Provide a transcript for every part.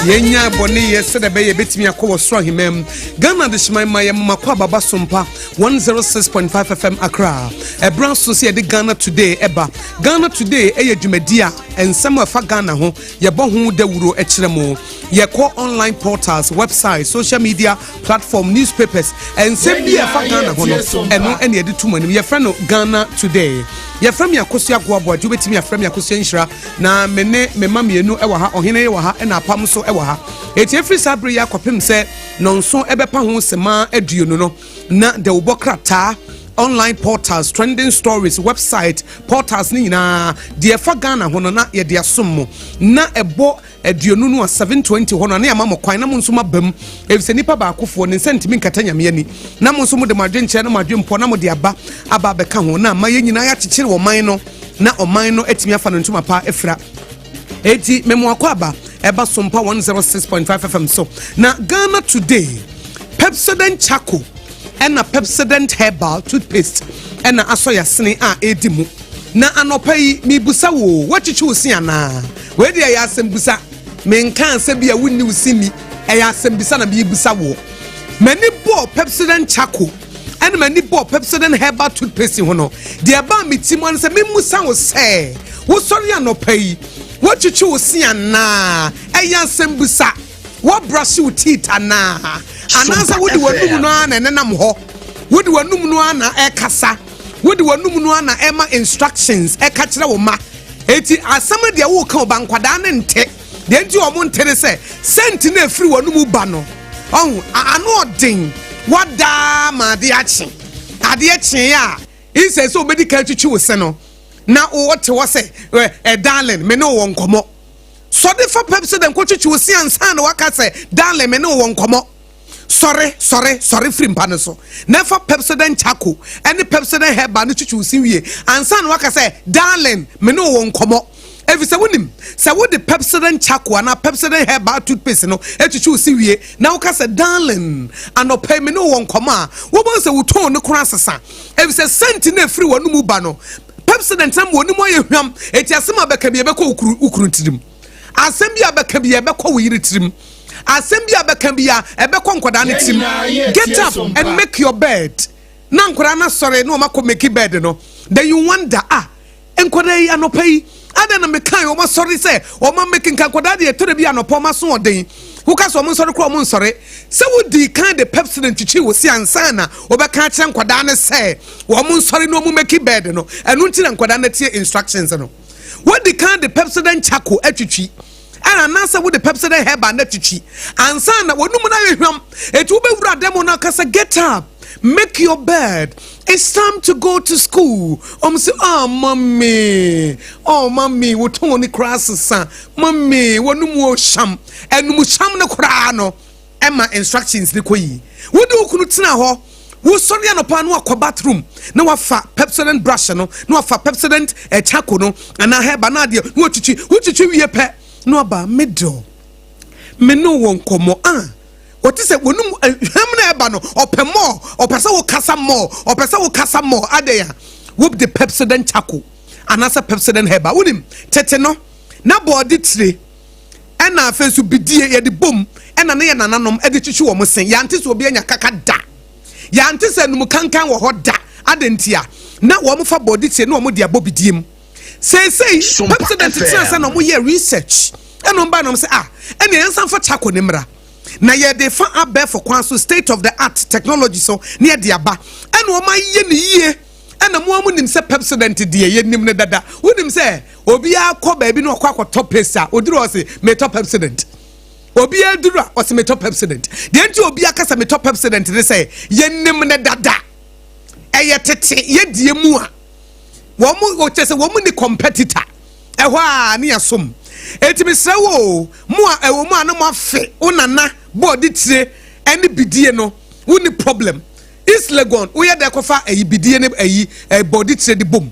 yenya bone yesede be ye betimi akọ so himem Ghana de shman maye makwa baba Sompa 106.5 FM Accra e brand so se de Ghana today eba Ghana today eye dwumadia ensem afa Ghana ho ye bo ho dawuro e kiremo ye ko online portals websites social media platform newspapers ensem bi afa Ghana ho no eno ene de tumanim ye fra no Ghana today ye fra me Akosua goabo ade betimi afra me Akosua nhira na mene mema mienu e wa ha Oheneyere wa ha na Apam so e wa ha eti efri sabre ya kwapem se nonso ebepa ho sema aduonu no na de ubokrata online portals trending stories website portals ni na de fa Ghana ho no na ye de asommo na ebo aduonu no 720 ho no na yama mokwan na monso mabam efise nipa ba akofo ne sentimi nkatanyame ani na monso mo de madwenche na madwempo na mo de aba beka ho na ma ye nyina ya kyekyere wo man no na oman no etimi afa no ntuma pa efra eti memo akwaba eba Sompa 106.5 FM so na Ghana today Pepsodent Charcoal and a Pepsodent herbal toothpaste and a asoya sene a edimu na anopai mi busa wo wachichi osi ana we dia ya asembusa me nkan se bia wonni usimi e ya asembisa na bi busa wo mani bo Pepsodent Charcoal and mani bo Pepsodent herbal toothpaste ho no dia ba mi timon se me musa wo se wo sori anopai wachichi osi ana e ya asembusa what brush your teeth ana anasa wodi wanum no ana nenam ho wodi wanum no ana e kasa wodi wanum no ana e ma instructions e ka kire wo ma eti asama de wo ka obankwada ne nte de nti o mo ntere se sent na free wanum ba no on anu odin wada ma de achi ade achi ya ise so medical twitwi wo se no na wo te wo se darling me no wo nkomo so de fa Pepsodent kwotwitwi wo se ansa na waka se darling me no wo nkomo sorry free mpane so na fa Pepsodent Charcoal any Pepsodent herbal no twitwi wo se wie ansa na waka se darling me no wo nkomo evi se wonim se wo de Pepsodent Charcoal na Pepsodent herbal toothpaste no etwitwi wo se wie na waka se darling anopai me no wo nkomo a wo bon se wo ton no kora sesa evi se sent na free wo no mu ba no Pepsodent am wo ni mo ye hwam eti asema beka bi ebekọ ukuru ntirim asem bi abeka bi ebekọ wo yiri tirim asem bi abeka bi ebekọ nkoda ne tirim get up and make your bed na nkoda na sore na o mako make bed no then you wonder nkoda yi anopai ada na mekan o ma sore say o ma make nkoda de etore bi anopo ma so oden who ka so mo sore kro mo sore se wo di kan de Pepsodent chichi wo si ansa na obeka kire nkoda ne say wo mo sore no mo make bed no enu nti na nkoda na tie instructions no what the kind the Pepsodent Charcoal atwitwi ana nasa wo the Pepsodent herbal na twitwi ansa na wonum na yehwam etu be wura demo na kasa get up make your bed it's time to go to school say mommy wo ton ni classes mommy wonum wo sham enum sham ne kura no ema instructions ni koyi wo de okunu tena ho wo sori anopa no akọ bathroom na wafa Pepsodent brush no na wafa Pepsodent Charcoal no ana herbal na de wo twitwi wie pe no aba middle me no won komo what is it wonum hwam na eba no opemo opesa wo kasa more adeya wo the Pepsodent Charcoal anasa Pepsodent herbal wonim tete no na body tire ena afensu bidie ye de bom ena na ye nananom e de twitwi wo mo sen ya ntese obi anya kaka da ya ntese num kankan wo hoda adentia na wo mo fa body tire na wo mo de abobidiem say Pepsodent tire na mo ye research eno mba no say ene yansan fa Charcoal ne mra na ye de fa abe for kwanso state of the art technology so na ye de aba eno ma ye ne yie ena mo amunim se Pepsodent de ye nim ne dada wonim se obi akọ ba bi no akọ top paste oduru o se me top Pepsodent obi aduru o se me top Pepsodent de enti obi akasa me top Pepsodent de se ye nim ne dada eye tete ye die mu a wo mu o chese wo mu ni competitor ehwa a ne yasom etimi sre wo mu a ewo mu ana mo afe onana body tire ene bidie no wo ni problem is legon wo ye de kofa eyi bidie ne eyi body tire di bom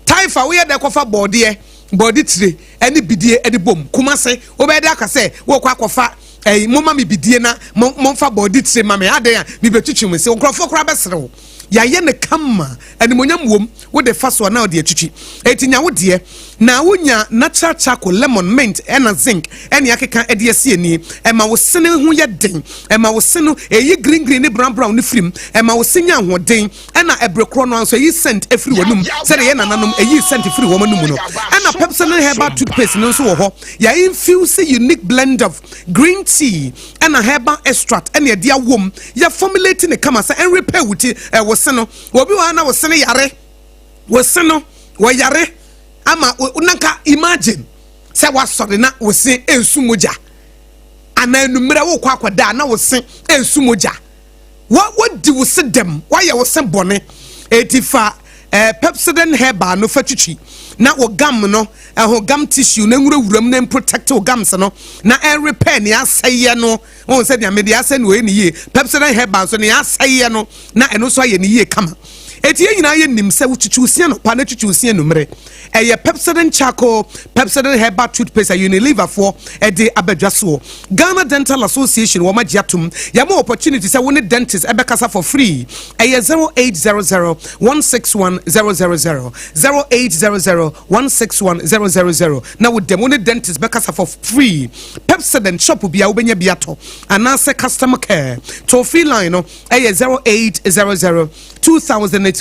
taifa wo ye de kofa body tire ene bidie edi bom kumase wo be de akase wo kwa kofa eyi moma mi bidie na momfa body tire mame ade a mi betwitwi mu se nkrofo kra besere wo ya ye ne kama animonyam wom wo de fa so na wo de atwitwi etinya wo de na wonya natural charcoal lemon mint ena zinc ene akeka ede asie ni ema wo sene ho ye den ema wo sene eyi green ne brown ne frim ema wo senya ho den ena ebrekro no anso eyi scent efiri wonum se de ye nananom eyi scent efiri wo manum no ena Pepsodent herbal toothpaste no so wo ho ya infuse unique blend of green tea ena herbal extract ene de awom ya formulating ne kama sa en repair wuti wo sene obi wa na wo sene yare wo sene wo yare ama unanka imagine say wasori na wo se ensumoja ana enumere wo kwa akwada na wo se ensumoja what di wo se dem why wo se bone etifa Pepsodent herbal no fatwitwi na wo gam no ho gam tissue na nwurawuram na protect wo gams no na repair ne aseye no won se dia me dia ase no e ni ye Pepsodent herbal so ne aseye no na eno so aye ni ye kama eti nyina ye nim se wuchuchusia no pa na chuchusia no mre eye Pepsodent charcoal Pepsodent herbal toothpaste a Unilever for ede abadwaso Ghana Dental Association wo magiatum ya mo opportunity se woni dentist ebekasa for free eye 0800 161 000 0800 161 000 na wo dem woni dentist bekasa for free Pepsodent shop bia wo benya biato anase customer care toll free line no eye 0800 2030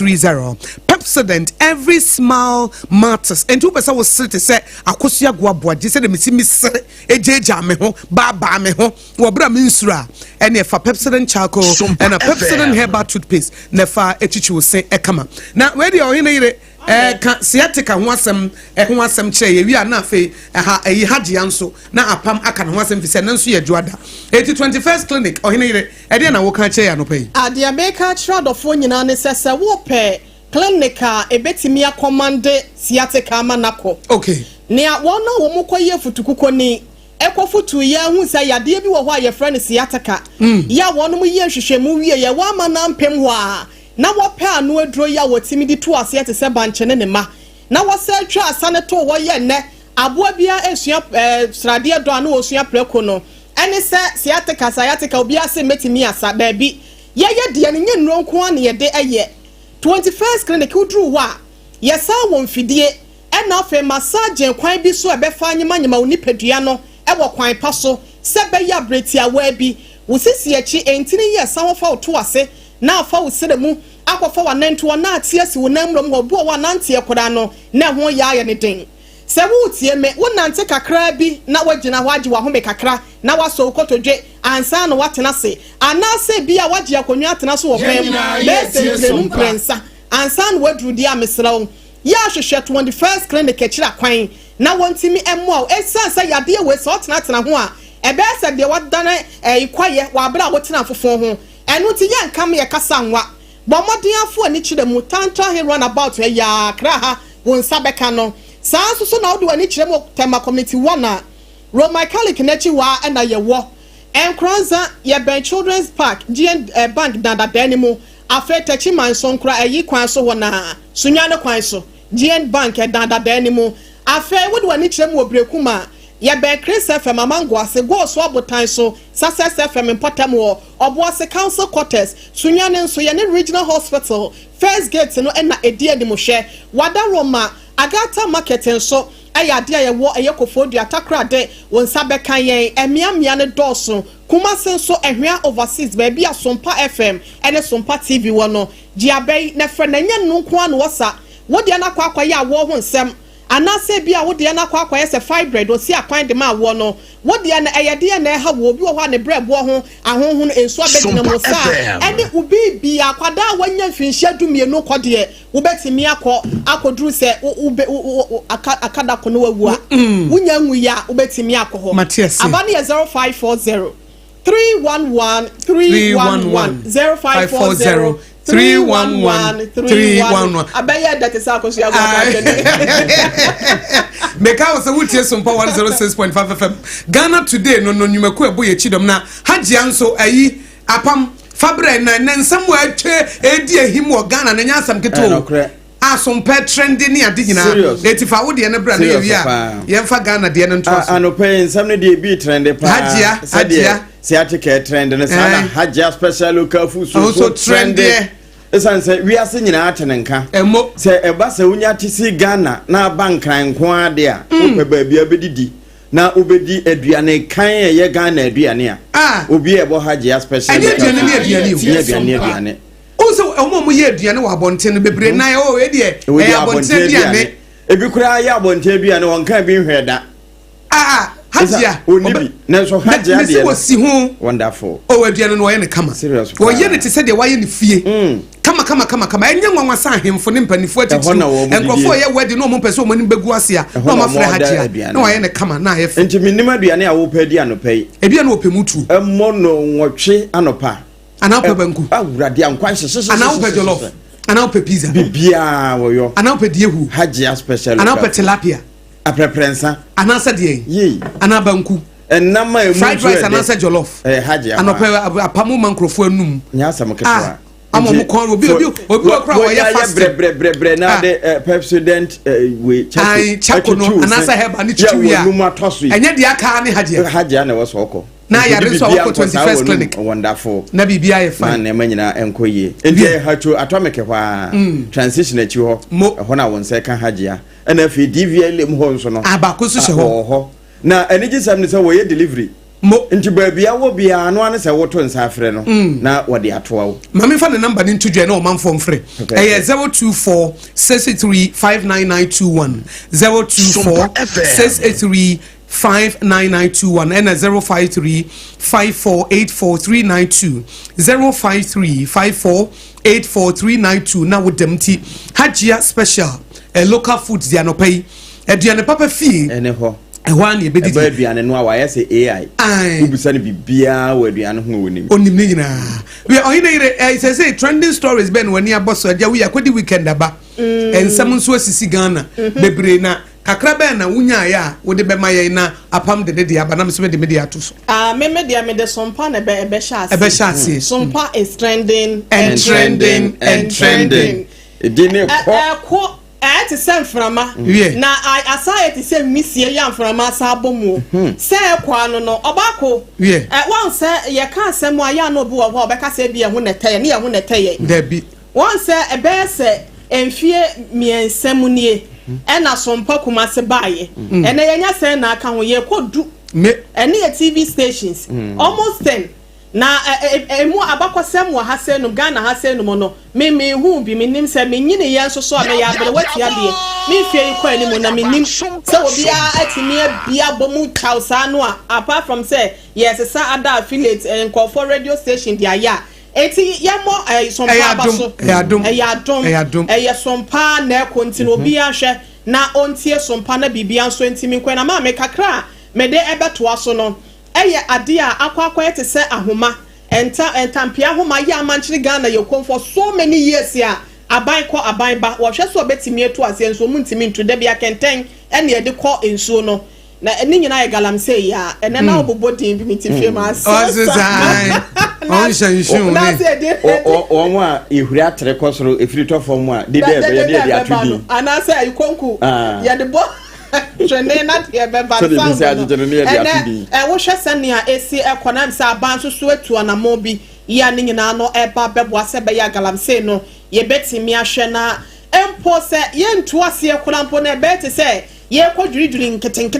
Pepsodent every smile matters and 2% was sit say Akosua guaboa je say de misimi sere ejeja me ho ba me ho wo bra minsura and if Pepsodent charcoal and a Pepsodent herbal toothpaste na fa echichi wo se ekama na we dey Oheneyere ka siatica ho asem kire ye wi ana fe ha eyi hage anso na apam aka no ho asem fi se nanso ye juada 21st clinic Oheneyere e dey na wo ka kire ya no pay ade America tradofo nyina ne sese wo pe clinica ebetimi akomande siatica manako okay ne wona wo mokoye futukuko ni ekofutu ye hu se yade bi wo ho aye friend siatica ya wono mo ye hwehwemu wie ye wa manampem ho a na wope anu aduro ya wotimi di to ase te se banche ne ma na wose atwa asane to wo ye ne aboa bia esua srade do anu osua preko no ene se siatica obi ase metimi asa ba bi ye de ne nye nronko an ye de eye 21st clinic udru wa yesa won fidie ena afa massage kwan bi so ebefa anyima onipadua no e wo kwan pa so se be ya breti awa bi wo sisi echi entini yesa wo fa to ase na afa wo sere mu akwafa wa nanto na atiasi wo namrom wo bo wa nante ekoda no na ho ya ye ne den se wo tie me wo nante kakra bi na wagina ho age wa ho me kakra na waso kotodwe ansa no watena se anase bi a wagye akonwa atena so wo pem be se prensa ansa no wadru dia mesrawo ya hwehwe 21st clinic akira kwan na wontimi emo a esansa yade we so atena ho a ebe se de wadane ikwaye wa bra wotena fofo ho enu ti ya nkam ye kasa nwa bomodin afo ani kire mu tantra he run about ya Accra ha won sabeka no saa so na odo ani kire mu tema committee 1 a Roman Catholic nachi wa na ye wo enkranza ye ben children's park GN bank dada danimu afeta chi manso nkra ayi kwan so wona sunyane kwan so GN bank dada danimu afa wodo ani kire mu obrekuma ye ben Chris FM amango ase go so abotan so Success FM important wo oboase council quarters sunyane nso ye ne regional hospital first gate no na edi anim hwe wada Roma Agata market nso ayade aye wo ayekofo Accra de won sabeka yen emiamia ne doso kuma senso ehwea overseas ba bia Sompa FM ene Sompa TV wo no giabai na frɛ na nya nko an wosa wode na kwakwa ya wo ho nsɛm anase bia wode na kwakwa yɛ sɛ fibroid o si akwan de ma wo no wode na ɛyɛde na ɛha wo bi wo ho ne brɛbo ho ahohu no enso abɛdina mo sa ɛne ubi bia kwada wanya mfinhia dumienu kɔde wo betimi akoduru sɛ akada kono wawu a wonya nwu ya wo betimi akɔ ho abane 0540 311 311 0540 311 abaya that is Akosua Meka was a wutie Sompa 106.5 FM Ghana today no nyumaku ebo ye chidom na hage anso ayi apam fabre na nsam wa atwe edi ehim wo Ghana na nyasam keto Sompa trend ni ade nyina etifa wo de ne bra na ye wia ye mfa Ghana de ne nto so anope nsam ne de bi trend pa hage siatica trend ne sana hage special local food so trend esan se wi ase nyina atenenka emo se eba se unya tisi Ghana na bankran ko ade a ope ba bia bedidi na obedi aduane kan ye Ghana aduane a obi ebo haji special aduane also omo ye aduane wa bonten bebre na o e de e abonten aduane ebi kura ya abonten aduane won kan bi hweda hajia onibi na so hajia de me si ho wonderful o aduane no ye ne kama o ye ne te se de wa ye ne fie kama enye nwanwa sa ahemfo ne mpanifo atiti enkrofo ye wedi no mo pese o mani begu ase a no ma frɛ hajia na wa ye ne kama na ye enti minim aduane a wo pa di anopai ebia na opemutu emmo no nwotwe anopa ana opebanku awurade ankwan hyehyehye ana opejolof ana ope pizza bibia wo yo ana ope diehu hajia special ana ope tilapia apreprensa ana sa die yi ana banku enama emu fried rice ana sa jollof hajia ana ope apamu mankrofo anum nya asam ketwa amo kon obi okra wa ya fast bre na de president we chako no anasa heba ni chichu ya enye dia aka ne hajia na was oko na ya reso oko 21st clinic wonderful na bibia ye fa na ma nyina enkoye enti hacho atomic hwa transition achi ho ho na won se kan hajia na fi DVL mu ho nso no abakoso she ho na eniji sam ne se wo ye delivery mo nti baabia wo bia no ane se woto nsa afre no na wode atoa wo mama fa ne number ni ntudwe na o manfo mfre 024 6835991 024 683 59921 and 053 5484392 053 5484392 na with them ti hajia special local foods dia no pay aduane papa fee ene ho ehwan ye bedidi aduane no wa yese AI ubisa ne bibia wa aduane ho wonim onim ne nyina we Oheneyere say trending stories ben wani aboso adia we akodi weekend aba ensam nso asisi Ghana bebre na kakra ben na wunya ya wo de be maye na apam de aba na me de media to so me de sompa na be shasi sompa is trending edine ko ati sem frama na asayeti sem misie ya frama sa abomu se kwa no obako wan se ye kan sem aya no bi wo ho be ka se bi ehun netaye ne ehun netaye dabi wan se ebe se enfie miensem nie ena sompa kuma se baye ena yenya se na aka ho ye kodu ene ye TV stations almost 10 na emu abakosem wa hasenu Ghana hasenu mono me hu bi minim se menyine ye nso so na ya bere watia de me fie yi kwa ni mo na menim se obi a atimi bia bomu chausa no apart from say yes sa ada affiliate nkofo radio station dia ya eti yamo sompa abaso eyadom sompa na kontinu obi ahwe na ontie sompa na bibia nso ntimi nkwa na ma me kakra me de ebeto aso no eye ade a akwa ete se ahoma entampia ahoma ya amanchiri Ghana yekom for so many years ya aban ko aban ba wo hwe so betimi etu ase enso mu ntimi ntu de bia kenten ene de ko enso no na eni nyina ye galamse ya ene na obobodin bi mitifie ma so o nwa ehuri atere kosoro efiri tofo mu a de de atudi anase ayikonku ya de bo trene na de be ba sound wo hwe sania esi ekonam sa ban so etu na mo bi ya ni nyina no eba bebo ase be ya galamse no ye betimi ahwe na empo se ye ntu ase ekolampo na beti se ye kodwidwiri nketen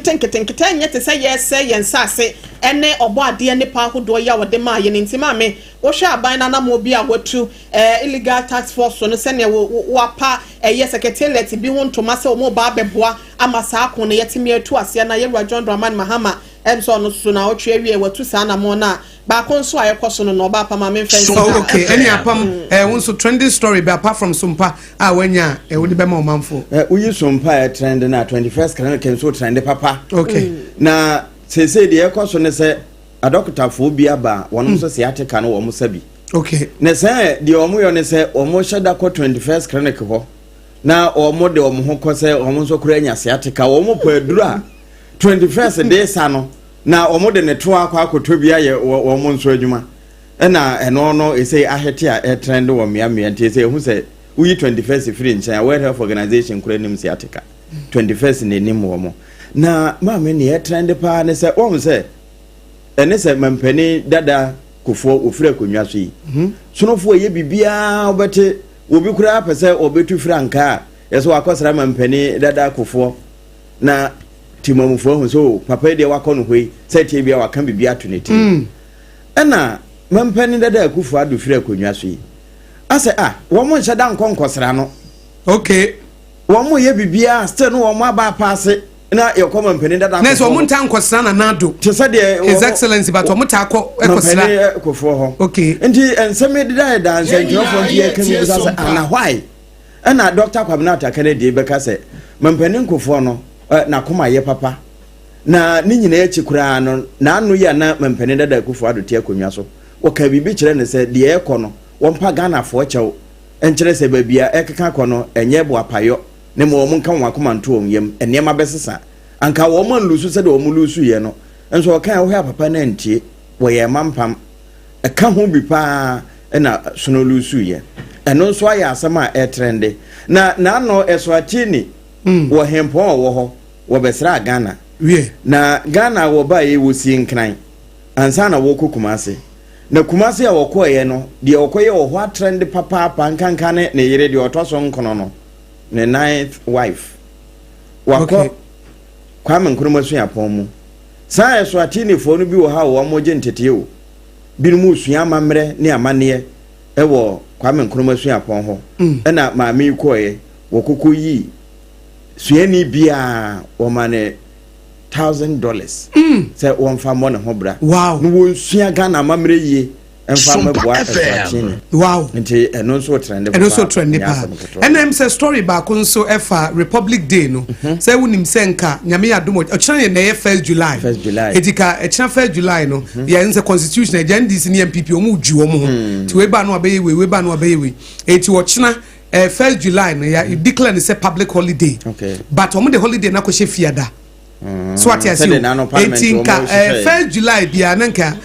nyete se ye se yensase ene obo ade ne pa hodo ya wode ma ye ntima me wo hwe aban na mo bi a watu illegal tax force no se ne wapa ye secretariat bi ho ntoma se o mo ba beboa amasa akon ne yetimi atu ase na ye John Dramani Mahama emso no so na otwe wie watu sa na mo na ba konso ayekoso no ba pa ma me fence okay any apam wonso trending story be apart from sompa wanya wodi be ma o manfo uyi sompa trend na 21st kana ken so trend papa okay na sese de yekoso ne se adokotafo bi aba wono so se ateka no wo mo sabi okay ne se de omo yo ne se omo sheda ko 21st clinic ho na omo de omo ho ko se omo so kura nya se ateka omo po adura 21st day sano na omo de ne to akwa akotobia ye omo nso adwuma na eno no e say ahete a trend wo mia nti say hu say uyi 21st free nchen World Health Organization kura nim se ateka 21st ne nim wo mo na ma me ne trend pa ne say o say ene say mampani dada kofo ofira konwa so yi sonofo ye bibia obete obi kura pese obetu franka yeso wakosra mampani dada kofo na timamufo hu so papa de wakọ no hoi se tie bia waka bibia to ne ti na mampani dada kofo ado fira konwa so yi ase wo mo nhyɛ da nkonkosra no okay wo mo ye bibia still no wo mo aba paase na yekoma mpani dada na so mo nta nkosra na nado te se de his excellency but mo ta akọ ekosra mpani kofo ho okay nti enseme de da nse nkrofo nti yekemi bisa se na why na Dr. Kwabinata Kennedy beka se mpani nkofo no na koma ye papa na ni nyina echi kura no na anu ya na mpani dada kofo ado te akonwa so wo ka bibi kire ne se de ekọ no wompa Ghana fo chew enkyere se babia ekeka kono enye bo apayo ne mo mo nka wakoma nto omyem enema besesa anka wo mo nlusu se de wo mo lusu ye no enso kan wo ha papa na ntie wo ye mampam eka ho bi pa na sono lusu ye eno so aya asema e trende na no eswatini wo hempo wo ho wo besra Ghana na Ghana wo ba ye wo si nkran ansa na wo kokumase na kumase ya wakoye no de wakoye wo ho trend papa pankanka ne yire de otoso nkono no ne ninth wife wako Kwame Nkrumah so yapon mu sa eso atini fo no bi wo ha wo moje ntete o bi mu sua mamre ne amane e wo Kwame Nkrumah so yapon ho na maami koye wo kokoyi suani bia wo mane $1,000 say one fa mo ne ho bra wow no won sua Ghana mamre yi emfa mabua eswatini wow nti eno so trend pa enem say story ba ko nso efa Republic Day no say wonim senka nyame yadom ochira na ye 1st July etika echira 1st July no ye nse constitution agendas ni MPP omu ju omu ti we ba no abeyewe eti ochina 1st July no ya declare say public holiday but omu the holiday na ko she fiada so what you say 1st July bia nanka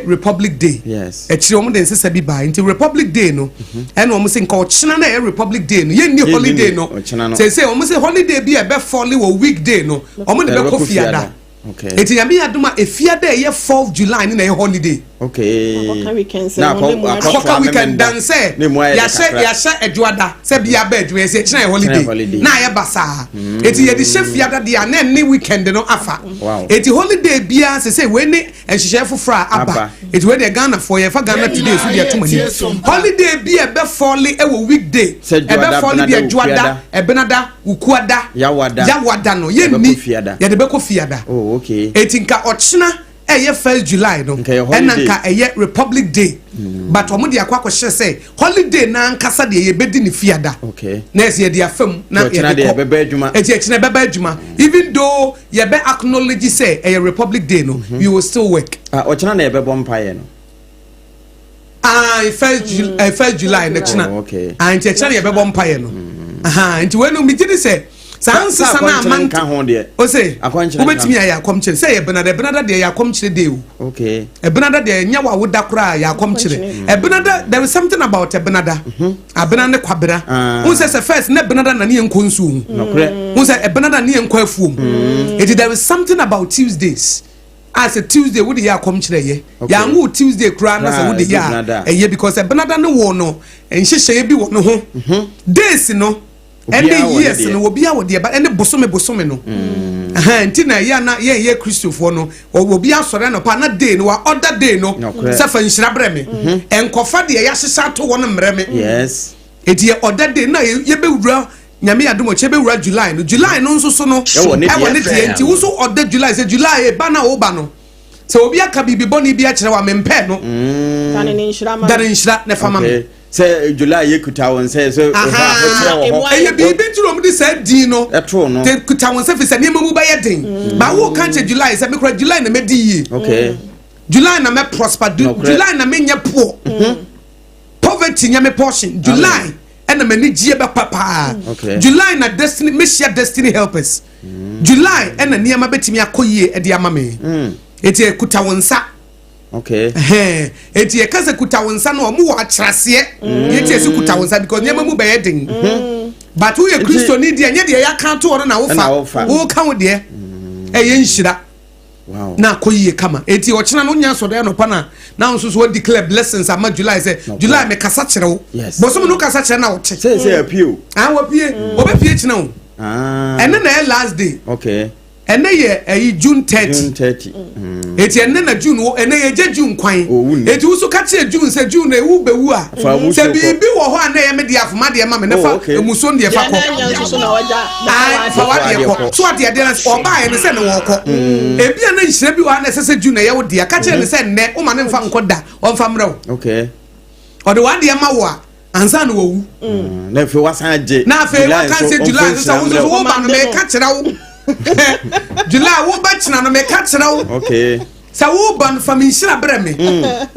Republic Day yes echire omo den sesa bi ba nti Republic Day no ena omo se nka ochina na Republic Day no ye ni holiday no say omo se holiday bi e be fall we weekday no omo de be ko fiada okay eti yami aduma efiada ye 4th July ni na ye holiday okay na weekend dance ya sha edwada se bia ba edwe se china holiday na ye basa eti ye di chef fiada dia na ni weekend no afa eti holiday bia se we ni enhihye fofra aba eti we de Ghana for ye fa Ghana today so dia tumani holiday bia be fall e wo weekday e be fall bia edwada ebenada ukuada yawada no ye ni ye de be ko fiada okay eti nka ochina eye 1st July no enanka eye Republic Day but omo de akwa kwahye say holiday na nkasa de ye bedi ni fiada okay na ese de afam na ye de beba adwuma eti echina beba adwuma even though ye be acknowledge say eye Republic Day no you will still work ochina na ye be bompaye no 1st July na china okay anti echina ye be bompaye no nti we no mi gidi say sansa sana man o say obetimi ya akomchire say ebenada de ya akomchire de o okay ebenada de nya wa woda kura ya akomchire ebenada there is something about ebenada abenane kwabera who say first na ebenada na ne enkonsu who say ebenada ne enkwafuom there is something about Tuesdays as a Tuesday would ya akomchire ye ya ngu Tuesday kura na say would ya eye because ebenada ne wo no enhyehye bi wo no ho days no any years no obi a wo de ba any bosome no nti na ya na ye Christopher no obi asore no pa na day no wa other day no se fa nhira breme enkofa de ya hyehya to wo no mreme yes eti ye other day na ye be wura nyame adomo che be wura July no nso so no e wo ne tie nti wo so other July say July e ba na wo ba no se obi aka bibi boni bi a kire wa mempe no dane nhira ne fama me say July ye kuta won say so e bi turom di say din no te kuta won say fi say ne mamu ba ye din ba wo kan che July say me kura July na me di yi okay July na me prosper July na me nya poor poverty nya me portion July and me ni gie be papa July na destiny me share destiny helpers July and na niam betimi akoyie e de ama me eti kuta won sa okay eti e kase kuta wonsa no omu wa atrase eti esi kuta wonsa because nyama mu be yedin but we Christo ni de nya de ya kan to no na wo fa wo kan wo de e ye nhira Wow. Na koyi kama. Eti ochina no nya so de no pa na nso so declare blessings ama July say July me kasa kire wo. Bosom no kasa kire na wo che. Say appeal. Ah wo pie. Obepie kina wo. And then the last day. Okay. And then ye June 30. June 30. Eti enne na June wo enne ye je June kwan. Eti wo so ka che June say June na ewu bewu a. Say bibi wo ho ana ye me de afoma de ma me ne fa emuso de fa ko. Ah fa wa de ko. So ade na oba ye ne se ne wo ko. Ebi na nhire bi wo ana se June na ye wo de ka che ne se ne wo ma ne fa nkoda on fa mra wo. Okay. O de wa de ma wo a ansa na wo wu. Na fe wa san je. Na fe wa kan se July so wo ba no me ka kira wo. July wo ba china no me ka kira wo. Okay. Sa wo ban famishira breme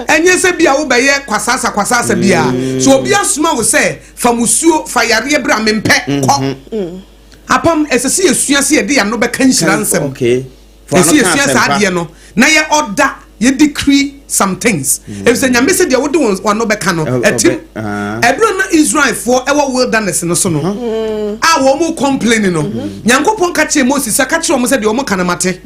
enye se bia wo beye kwasasa bia so obi asoma wo se famusuo fayare bra mempe ko apam esese esua se de ya no be kan hira nsem okay esese esua sa de no na ye order ye decree some things if say nyame se de wo de won no be kan no etim ebro na Israel for ewo wilderness no so no a wo mu complaining no nyankopon ka che Moses ka che wo se de wo kan mate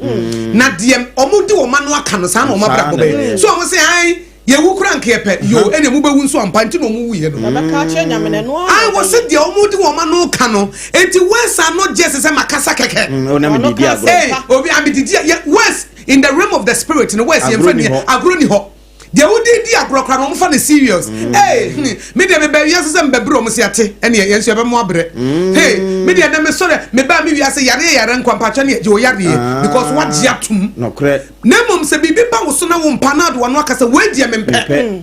na de omu de wo ma no aka no sa na wo ma bra ko be so wo se ai ye wu kura nke pe yo ene mu be wu nso ampa nti no mu wu ye no ka che nyame ne no ai wo se de omu de wo ma no ka no enti wes are not just say makasa keke ona me didi agro obi amididi wes in the realm of the spirit in the west ye friend agro ni ho de wodi di abrokra no mfa ne serious me de me ba wiase se mbebro mo se ate ene ye nso be mo abre me de na me sore me ba me wiase yare nkwampa cha ne je o yare because what jiatum no kre na mom se bibi ba wo so na wo mpa na do no aka se we die me mpe e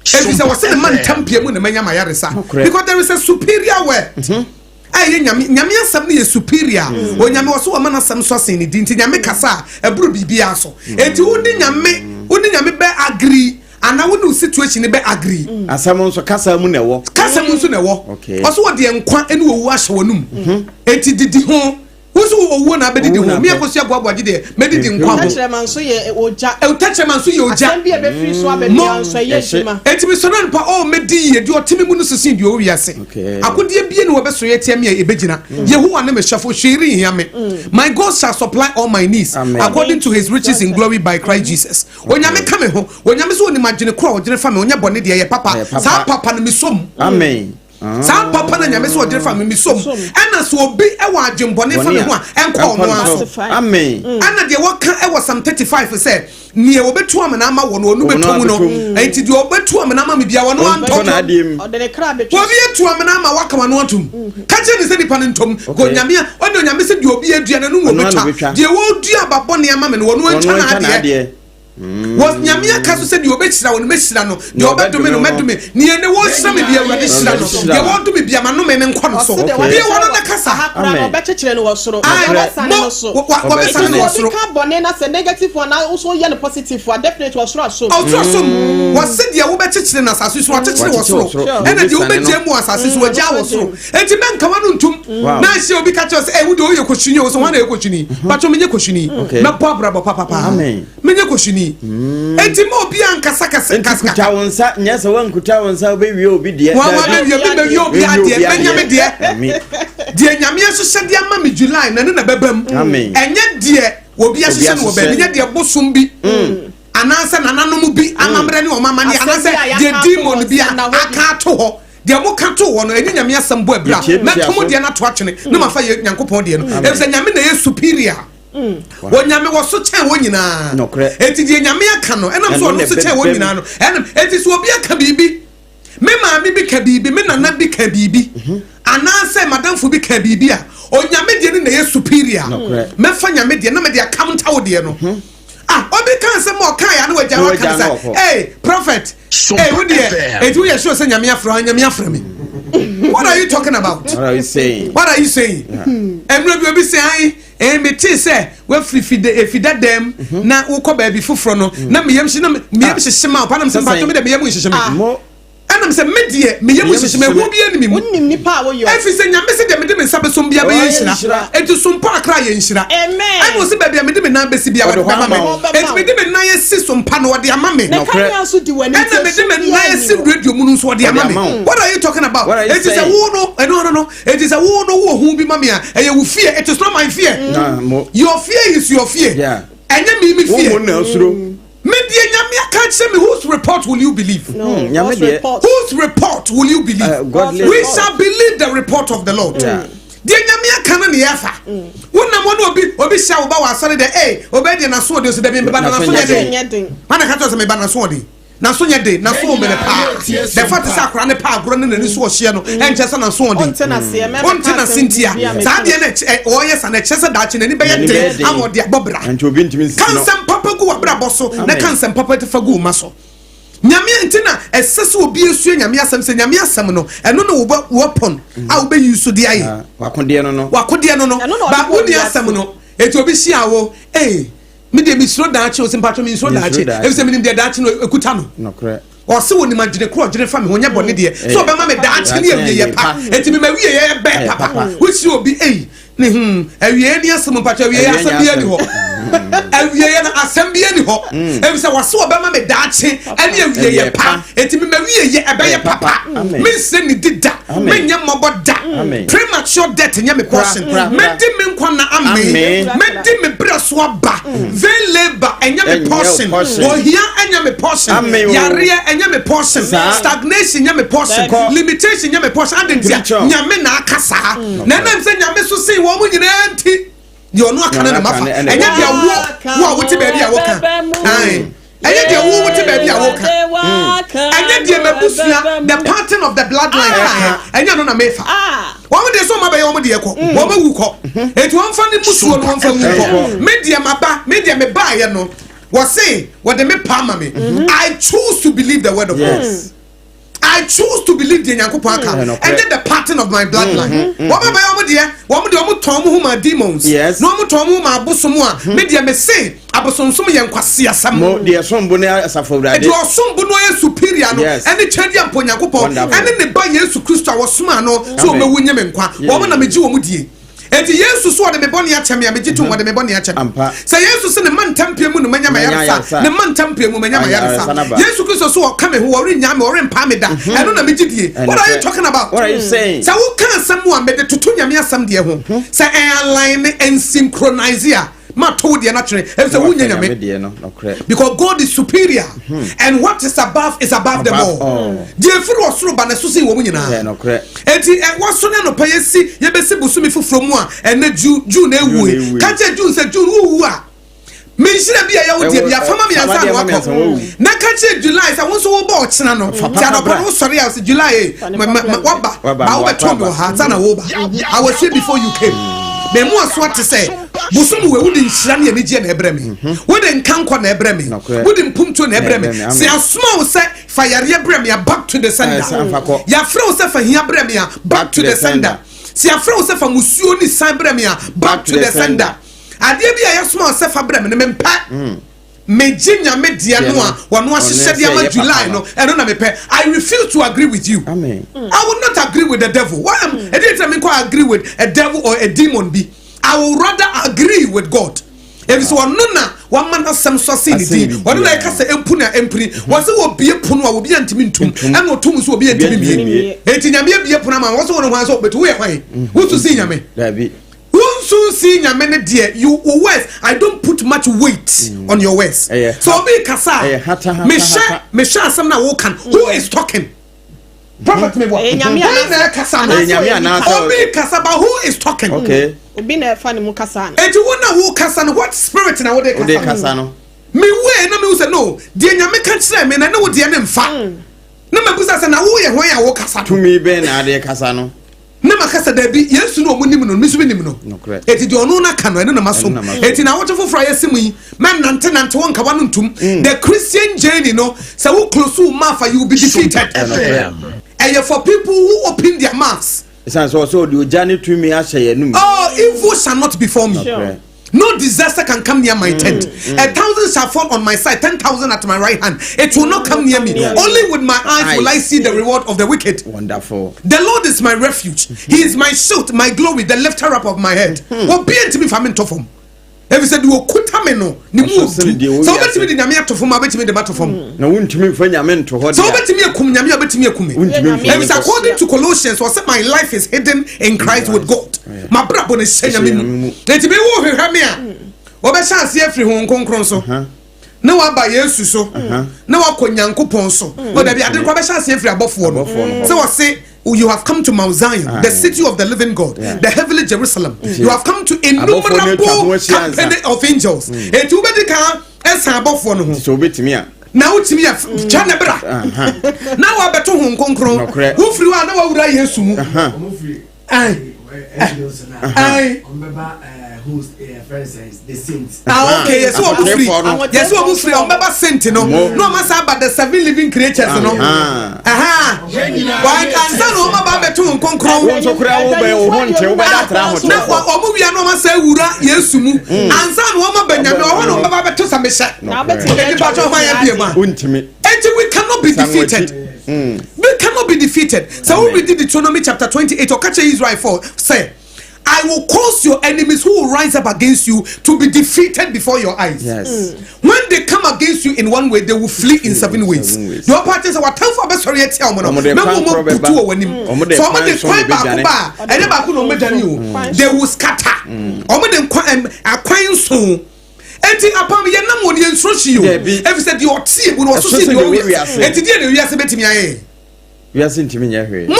bi se wo se man tampie mu ne manya ma yare sa because there is a superior word aye nyame asam ne ye superior o nyame wo so wo mana sam so sen ni di nti nyame kasa eburu bibia so enti wodi nyame be agree ana wonu situation be agree asam nso kasa mu na wo oso wo de nkwa ene owu ahye wonum enti didi ho woso owu na be didi ho me akosia gboagboage de me didi nkwa bo tacheman so ye oja tacheman so ye oja asem bia be free so abia so ye shima enti me so na pa o me di ye di otimi mu no sesin di o wiase akodie bie ne wo be so ye tiam ye ebegina yehowa ne me hwefo hwiri hia me my God shall supply all my needs according to his riches in glory by Christ Jesus onyame ka me ho onyame so oni magene kro o gene fa me onya bone de ye papa sa papa ne me som amen sa papa na nyame so ogere fa me som ana so obi e wa adwembone fa me ho a enko no aso amen ana de waka e wa sam 35 say nie obetu am na ama wo no onu betu mu no enti de obetu am na ama me bia wo no anto o de ne kra betu wo bi etu am na ama waka ma no atum ka che ne se dipa ne ntom go nyame a o de nyame se de obi adua na no wo betwa de wo dua babone ama me no wo no antwa na ade was nyamia kaso se di obechira won mechira no de obedome no medome ni ene wo hira me bia wade hira no de wo do me bia ma no me nkwa no so bia wono na kasa hakra no bechechire no wosoro no so wo besane no wosoro ka bone na se negative one na so ye no positive one definitely wosoro so was se dia wo bechechire na sasu so atechire wosoro ene de wo betia mu asase so waja wosoro enti men ka wanu ntum na hye obi ka che se wo de wo ye koshuni wo so wana ye koshuni pacho menye koshuni na po abrabo papa amen menye koshuni enti mo bi ankasa kuta wonsa nyesa wankuta wonsa be wi obi de wa be wi obi ade benyame de nyame so hyede ama me July na na bebam enye de obi ahyehye no be enye de bosom bi anansa nananom bi amamre ne o mamane anansa de demon bi aka to ho de mo ka to wo no eni nyame asam bo abira na tomo de na to atwene na mafa ye nyankopon de no e se nyame na ye superior wonyame wo so chen wonyina enti die nyame aka no enam so no so chen wonyina no enam enti so obi aka bibi me maami bi ka bibi me nana bi ka bibi ananse madamfo bi ka bibi a onyame die ne ye superior me fa nyame die na me de account wo de no obi kan se mo kan ya no waja wa kan say prophet wo de enti wo ye sure se nyame afra me what are you talking about? What are you saying? Emre bi obi say me ti say we fida dem na wo ko ba bi foforo no na me yam hye ma pa na me se pa to me de me yam hye me anam se medie me yam hye me ho bi ani me unnim nipa wo yo efi se nyame se de me de me sabe so bia be yenhira enti Sompa Accra yenhira amen ai wo se ba bia me de me na be si bia wo de ama me enti me de me na ye si Sompa no de ama me na kan so di wani enti me de me na ye si radio mu no so de ama me what are you talking about? It is a wo no it is a wo no wo hu bi ma me a eye wo fear it is not my fear your fear is your fear Enye me fear. Media nyame can't say me whose report will you believe? No, whose report will you believe? We shall believe the report of the Lord. The nyame kana ne yafa. Wona mo no obi sha wo ba wa sori de obi de na so de so de me ba na so de. Mana ka to se me ba na so de. Na so nye de na so me pa. The fact is akra ne pa agro ne ni so hye no enche se na so de. Ontena sintia. Sa de na o yes na chese da chi na ni be ye de amode abobra. Anche obi ntimi nsino. Kansem papa gu abra boso na kansem papa te fagu maso. Nyame ntina esese obi esu nyame asem se nyame asem no eno no wo weapon a wo be use de aye wakode no no ba wo de asem no eti obi hia wo me de misro daache o simpatro me misro daache e se me de daache no ekuta no correct o se woni magine kro gire fa me honya bone de so be ma me daache ne awie ye pa eti me mawie ye be papa wo si obi ne awie ni asem patro awie asem bi ani ho awie ye na asem bi ani ho e se wo se obe ma me daache ani awie ye pa eti me mawie ye ebe ye papa me se ni dida me nya moboda premature death nya me portion me di me nkwa na amen me di me breso aba vein labor enya me portion ohia enya me portion yare enya me portion stagnation nya me portion limitation nya me portion adentia nya me na akasa na na se nya me so sei wo mu nyina nti di onu akana na mafa enya dia wo wo ti ba bia wo ka enya dia wo ti ba bia wo ka enya dia mabusua the pattern of the bloodline enya no na mefa wo de so ma ba ye wo de ko wo ma wu ko eti won fa ni musuo no won fa wu ko media maba media me ba ye no wo say wo de me pa ma me I choose to believe the word of God. I choose to believe the Nyankopon aka and then the pattern of my bloodline. What ba yo mo de omo ton mo ma demons. No mo ton mo ma abosomo a media me say abosonsom ye nkwase asam. Mo de sombo ne asafowrade. E de osombo no ye superior no ene twadi ampo Nyankopon ene ne ba Yesu Kristo awosoma no so me wunye me nkwa. Wo mo na meji wo mu die. Eti Yesu so de me boni akyem ya meji to wo de me boni akyem. Say Yesu se ne man tampie mu no manya mayarsa. Ne man tampie mu manya mayarsa. Yesu Kristo so ka me ho ori nya me ori mpa me da. Eno na meji die. What are you talking about? What are you saying? Say wo kan asam wo ambe de tutu nyame asam de ho. Say align and synchronize ya. Ma told you naturally. Because God is superior and what is above them all. Dear Furu was through Banasusi woman. Eti and what's on no pay see ye be busumi from one and the June ewu. Can't June say June who are. Mention be a yawu dia fama me ansa wako. Na catch July say won so bo china no. Tiano pa sorry I say July waba. Ba wo beto me ha na wo ba. I was here before you came. Me mo aso to say busumu we wudi nhira na enije na ebreme wudi nkankwa na ebreme wudi mpumto na ebreme se asoma wo say fire ebreme ya back to the sender ya frɛ wo say fa hia ebreme ya back to the sender se ya frɛ wo say fa musuo ni san ebreme ya back to the sender ade bia ya soma wo say fa ebreme ne mempa mejinya media no a wono ahyehyɛ dia ma July no eno na mepe I refuse to agree with you. Amen. I will not agree with the devil. Why am I didn't agree with a devil or a demon be. I will rather agree with God. If so no na one man has some society one like say empuna empri was wo bie pono a wo bia ntimi ntum eno tum so wo bia ntimi mie enti nyame bie pono ma wo so wono hwan so betu we hwan wo to see nyame dabi so see nyame ne de you words I don't put much weight on your words so be kasa me sha some na wo kan who is talking prophet me what nyame kasa na obi kasa but who is talking okay obi na fa ne mu kasa na enti wo na wo kasa no what spirit na wo de kasa no me we na me say no de nyame ka kire me na wo de ne mfa na mabusa say na wo ye hwan ya wo kasa to me be na de kasa no na makasa da bi Yesu no omunim no misu binim no eti de ono na ka no ene na maso eti na wote foforo yesimu yi man nante won ka wanu ntum the Christian journey no say wo close to mafa you will be defeated and for people who open their mouths so the journey to me ahye enum evil shall not befall me no disaster can come near my tent. 1,000 shall fall on my side, 10,000 at my right hand. It will not come near me. Only with my eyes will I see the reward of the wicked. Wonderful. The Lord is my refuge. He is my shield, my glory, the lifter up of my head. What be to me famine to form? If you said you kuta me no, ni move. So bet me the nyame to form, bet me the matter form. Na wuntimi fa nyame to ho. So bet me akum nyame bet me akume. If according to Colossians, was my life is hidden in Christ with God. My brabo ne nyame mu. Let me wo hwehwe me a. obesha ase afiri ho nkonkron so na waba Yesu so na wakonyankopon so o da bi ade kwa besha ase afiri abofo no say we say you have come to Mount Zion, the city of the living God, the heavenly Jerusalem. You have come to innumerable company of angels. Et you better can esa abofo no ho. So betimi a. Na utimi a chana bra. Na wa beto ho nkonkron. Wo firi wa na wa wura Yesu mu. Ai. Who's friend says the saints. Okay, yes, what free. Yes, what free. On baba saint no. No man say about the 7 living creatures no. Why can say no baba beto nkonkron. Won so kura wo be o honte wo be da tra ho. Na omo wi no man say wura Yesu mu. Ansa no omo banyame o no baba beto samesha. Na beti e ba cho hwan ya bie ma. Untimi. And we cannot be defeated. We cannot be defeated. So we read Deuteronomy chapter 28 or catch Israel 4 say I will cause your enemies who will rise up against you to be defeated before your eyes. Yes. When they come against you in one way, they will flee in 7 ways. Your parties are what tell for best sorry tell me no. So they will scatter. Enti apam ye nam woni ensochi yo. If said your team will also see your way. Enti die na wiase betimi aye. Wiase ntimi nya hwe. Mo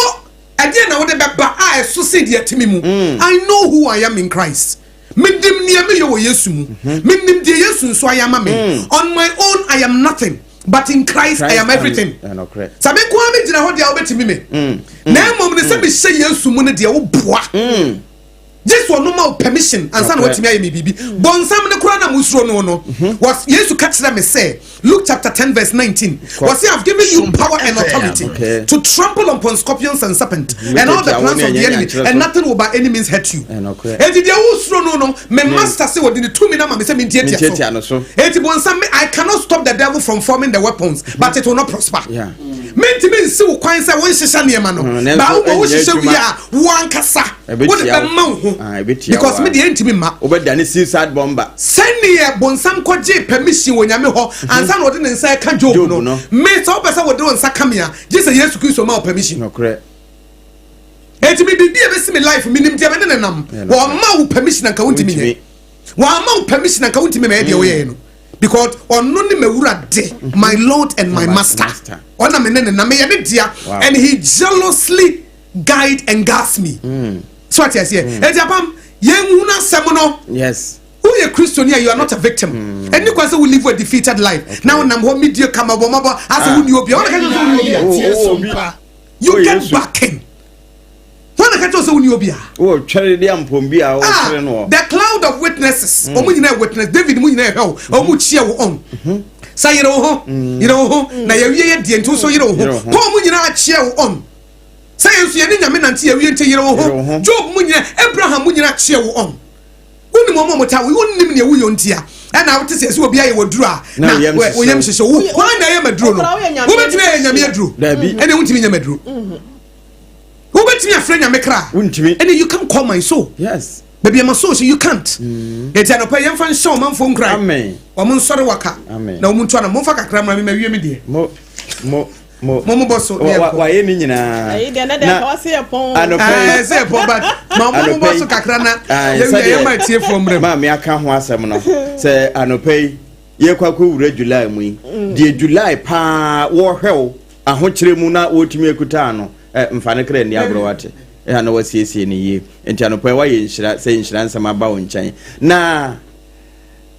ade na wo de beba a so see die timi mu. I know who I am in Christ. Mendim ne me yo Yesu mu. Mendim die Yesu so I am me. On my own I am nothing. But in Christ I am everything. Sabe ko am gina ho dia obetimi me. Na mom ne se be hye Yesu mu ne dia wo boa. Just one normal permission and son what me bibi bonsam ne kura na musuro no was Jesus catch them say Luke chapter 10 verse 19 was he have given you power and authority to trample upon scorpions and serpents and all the plans of the enemy and nothing will by any means hurt you and the usuro no me master say what in the 2 minutes me say me tie so bonsam I cannot stop the devil from forming the weapons but it will not prosper menti me nsi wo kwan say won hihya niema no ba wo hihya wi a wo ankasa wo de be ma ho because me dey ntimi ma obedane suicide bomber send ye bonsam koje permission wo nyame ho ansa na wo de nsa ka job no me so pesa wo de nsa kamia Jesus Yesu Kristo ma permission no correct enti me bibi e be si me life minim dia me ne nam wo ma wo permission anka wo ntimi nye wo ma wo permission anka wo ntimi me de wo ye no because onno ni mewura de my Lord and my master ona me ne na me ye ne dia and he jealously guide and guards me so what you say Apam yenhuna sem no yes who you Christian here you are not a victim and you can say we live a defeated life now nam ho media kama bomaba as who ni obi ona ka you get backing when I catch you obi oh twere de ampom bia o twere no the cloud of witnesses omo nyina witness David mu nyina hell omo chia wo on say you know na ye wie de nto so you know ko mu nyina chia wo on say you ye nyame nante ye wie nte yire wo Job mu nyina Abraham mu nyina chia wo on woni mo mota wo nim ne wo yontia na wo tese se obi aye waduru a na wo yam hyehyɛ wo kwan na ye maduro no wo betime ye nyame aduro ene wo ntimi nyame aduro wo betime afre nyame kra ene you can call my soul yes baby my soul so you can't et ano pa yemfa nhyɛ o manfo nkra amen wo mo nsɔre waka na wo mo ntua na mo fa kakra ma me wie me de mo bosso wa ye ni nyina ayi de na de ka wase epon say epon but mo bosso kakra na ye ma tie from rem ma me aka ho asem no say anopai ye kwakwa wura July mu yi de July pa wo hwew ahokyere mu na wotumi ekuta no mfa ne kra ni abro wate na wasiesie ni ye enti anopai wa ye nhyira say nhyira nsem aba wo nkyɛn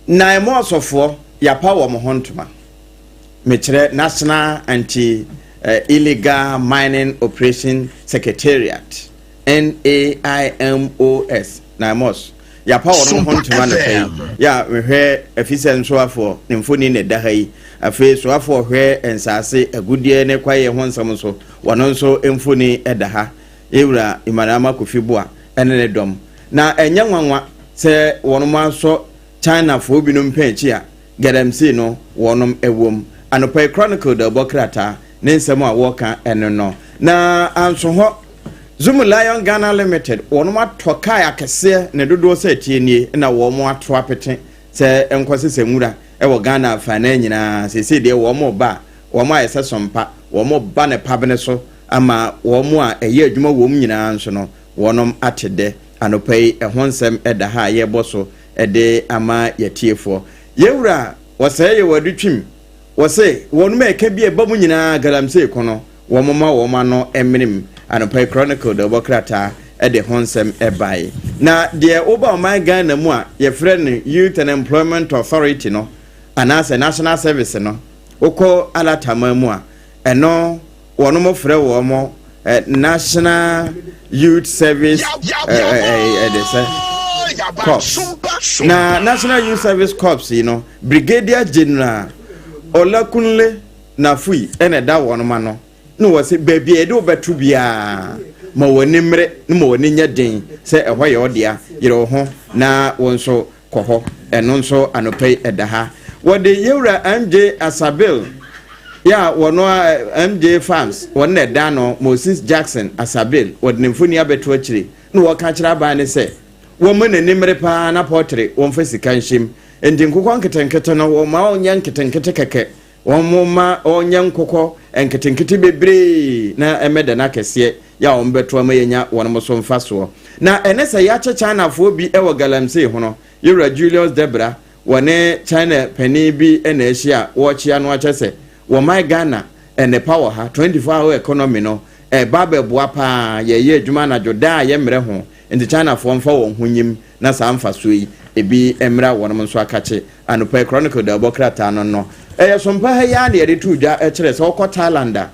na emo asofo ya pa wo mo hontoma Mechre National Anti-Illegal Mining Operation Secretariat NAIMOS NAIMOS ya pa wono hontuma no pay ya hwe efisien so afo nemfoni ne da hayi afi so afo hwe ensase agudie ne kwaye ho nsam so wono nso emfoni eda ha ewura imarama kofibo a ene ne dom na enya nwanwa se wono maso China fo binom penchi a gadamsi no wonom ewom Anopai Chronicle the Bokrata, Ninsamo Walker and no. Na anso ho Zumu Lion Ghana Limited, one more Tokaya Kase, Nedudo say Tini, and a warm more trapping, say Enquasi Semura, Ewa Ghana Fanena, say dear one more bar, or my Sompa, one more banner pabeneso, ama one more a year Juma woman answer no, one atede, Anopai a honsem at the high bosso, ede ama yetiefo yewura wɔsɛe yɛ wadutwim wɔsɛ wɔn ma ɛka bi ɛba mu nyinaa galamsey kono wɔn no emrim anopai chronicle de bokrata ede honsem ebae na de oba man Ghana mu a ye frɛ Youth and Employment Authority no anase National Service no ukọ alatama mu a eno wɔn mo frɛ wɔn National Youth Service Corps na National Youth Service Corps Brigadier General Olakunle Nafui ene da wɔn ma no no was baby e do betu bia ma woni mre no ma woni nya den se ehwo ye odia yero ho na wonso kɔhɔ eno nso anopai edaha wode yewra MJ Asabil ya wono MJ Farms wonne da no Moses Jackson Asabil wode nemfoni abeto akire no woka kira ba ne se wo mo ne nimre pa na potre won fa sika nhim enti nkokɔ nketenkete no wo ma onya nketenkete keke won mo ma onya nkokɔ enketenkete bebre na emeda na kese ya won beto ma yenya won mo so mfa so na enese ya China fo bi ewo galamsey ho no yura Julius Debra wone China pani bi ena ehia wo chia no achese wo my Ghana ene power ha 24-hour economy no babe boa pa ye adwuma na joda ye mre ho enti China fo mfa won hunyim na sa mfa so yi ebi emra won mo so akache anopa chronicle da bokrata no Sompa ha ya ne retu dwa kire se okọ Thailand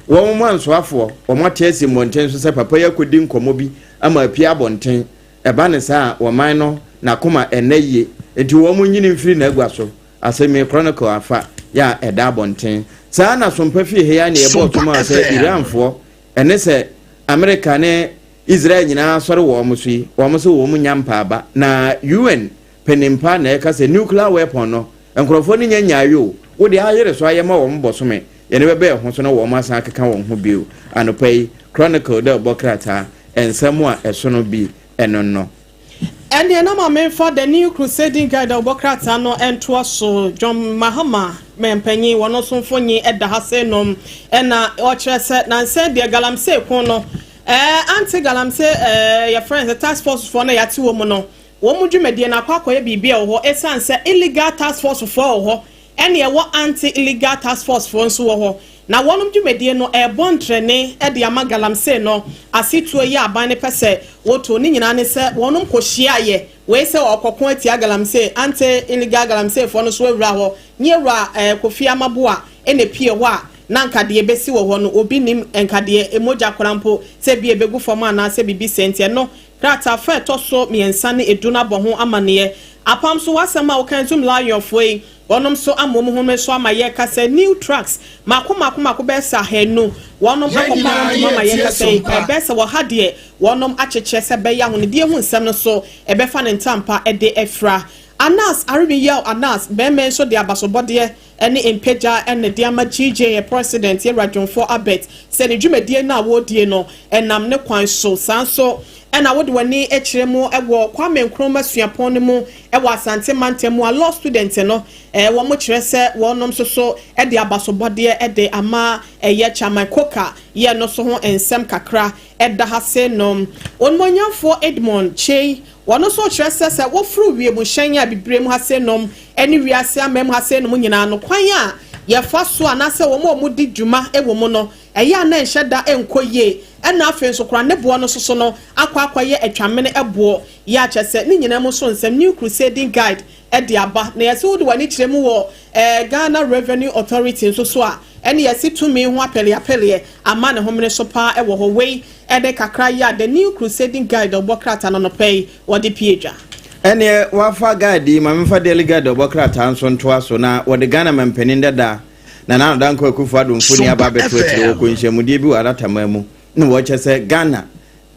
won mo ansoafo wo matiasi monten so se papa ya kodi nkomo bi ama apia bonten eba ne sa wo man no na koma enaye enti wo mo nyini mfiri na agwa so asemi chronicle afa ya eda bonten sa na Sompa fi he ya ne ebo to ma se Iranfo ene se America ne Israel nyina sori wo mo so yi wo mo so wo mo nyampa ba na UN penimpa na e ka se nuclear weapon no enkrofo ni nyanya yo wo de ayere so ayema wo mbosome ye ne bebe ho so no wo ma san keka wo ho bio anopai chronicle da bokrata ensemu a eso no bi eno no and the number men for the new crusading guide of bokrata no ento so John Mahama mempanyi wono so mfonyi eda hase nom na o kire se na se de galamsey ko no anti galamsey your friends the task force for na yati wo mo no wo mu dwumedie na akwakoye bibia wo esan se illegal task force for wo ene wo anti illegal task force for nso wo na wonum dwumedie no bontrene de ama galamsey no asituo ye aban ne pese woto ni nyina ne se wonum kohia ye we se okokon atia galamsey anti illegal galamsey for no so awura ho nyewura Kofi Amaboa ene pie ho a na nkade besi wo ho no obi nim nkade emoja korampo se bie begu foma na se bibi sentie no krata fa toso miensa ne eduna boho amane apam so wasema wo kan zum lion foi wonom so amom ho so amaye ka se new tracks mako besa henu wonom akoma mama ye ka se besa wo hade wonom acheche se be ya ho ne die hu nsem no so ebefa ne ntampa ede efra Anas Aribi Yao Anas Bemen so de abasobode ene impeja ene de ama GJ president ye radon for abet se ne dwumedie na wodie no enam ne kwan so sanso ena wode wani ekiremu ewo Kwame Nkrumah suapon ne mu ewo Asante Mantemu a law student no wo mo kire se wonom so e de abasobode e de ama ye chairman koka ye no so ho ensem kakra e da hase nom onmonyamfo Edmond Chey wono so kire se wo furu wie mu hyanya bibrem hase nom eni wiase amem hase nom nyina no kwan a ye fa so anase wo mo di dwuma ewo mu no eya na enhyeda enkoye ena afen so kra ne bo no so no akwa ye atwamene ebo ya kyese ni nyina mu so nsem new crusading guide e de aba na yesi wodi wani kiremu wo Ghana Revenue Authority so a ene yesi tumi ho apele ama ne homene so pa ewo ho wei e de kakra ya the new crusading guide obokrata no pay wodi pieja ene wafa guide ma mfa delegate obokrata nso ntoa so na wodi Ghana mampanin dada na danko akufo adumfo ni aba beto atire ko nhyiamudie bi wara tamamu na wo kyese Ghana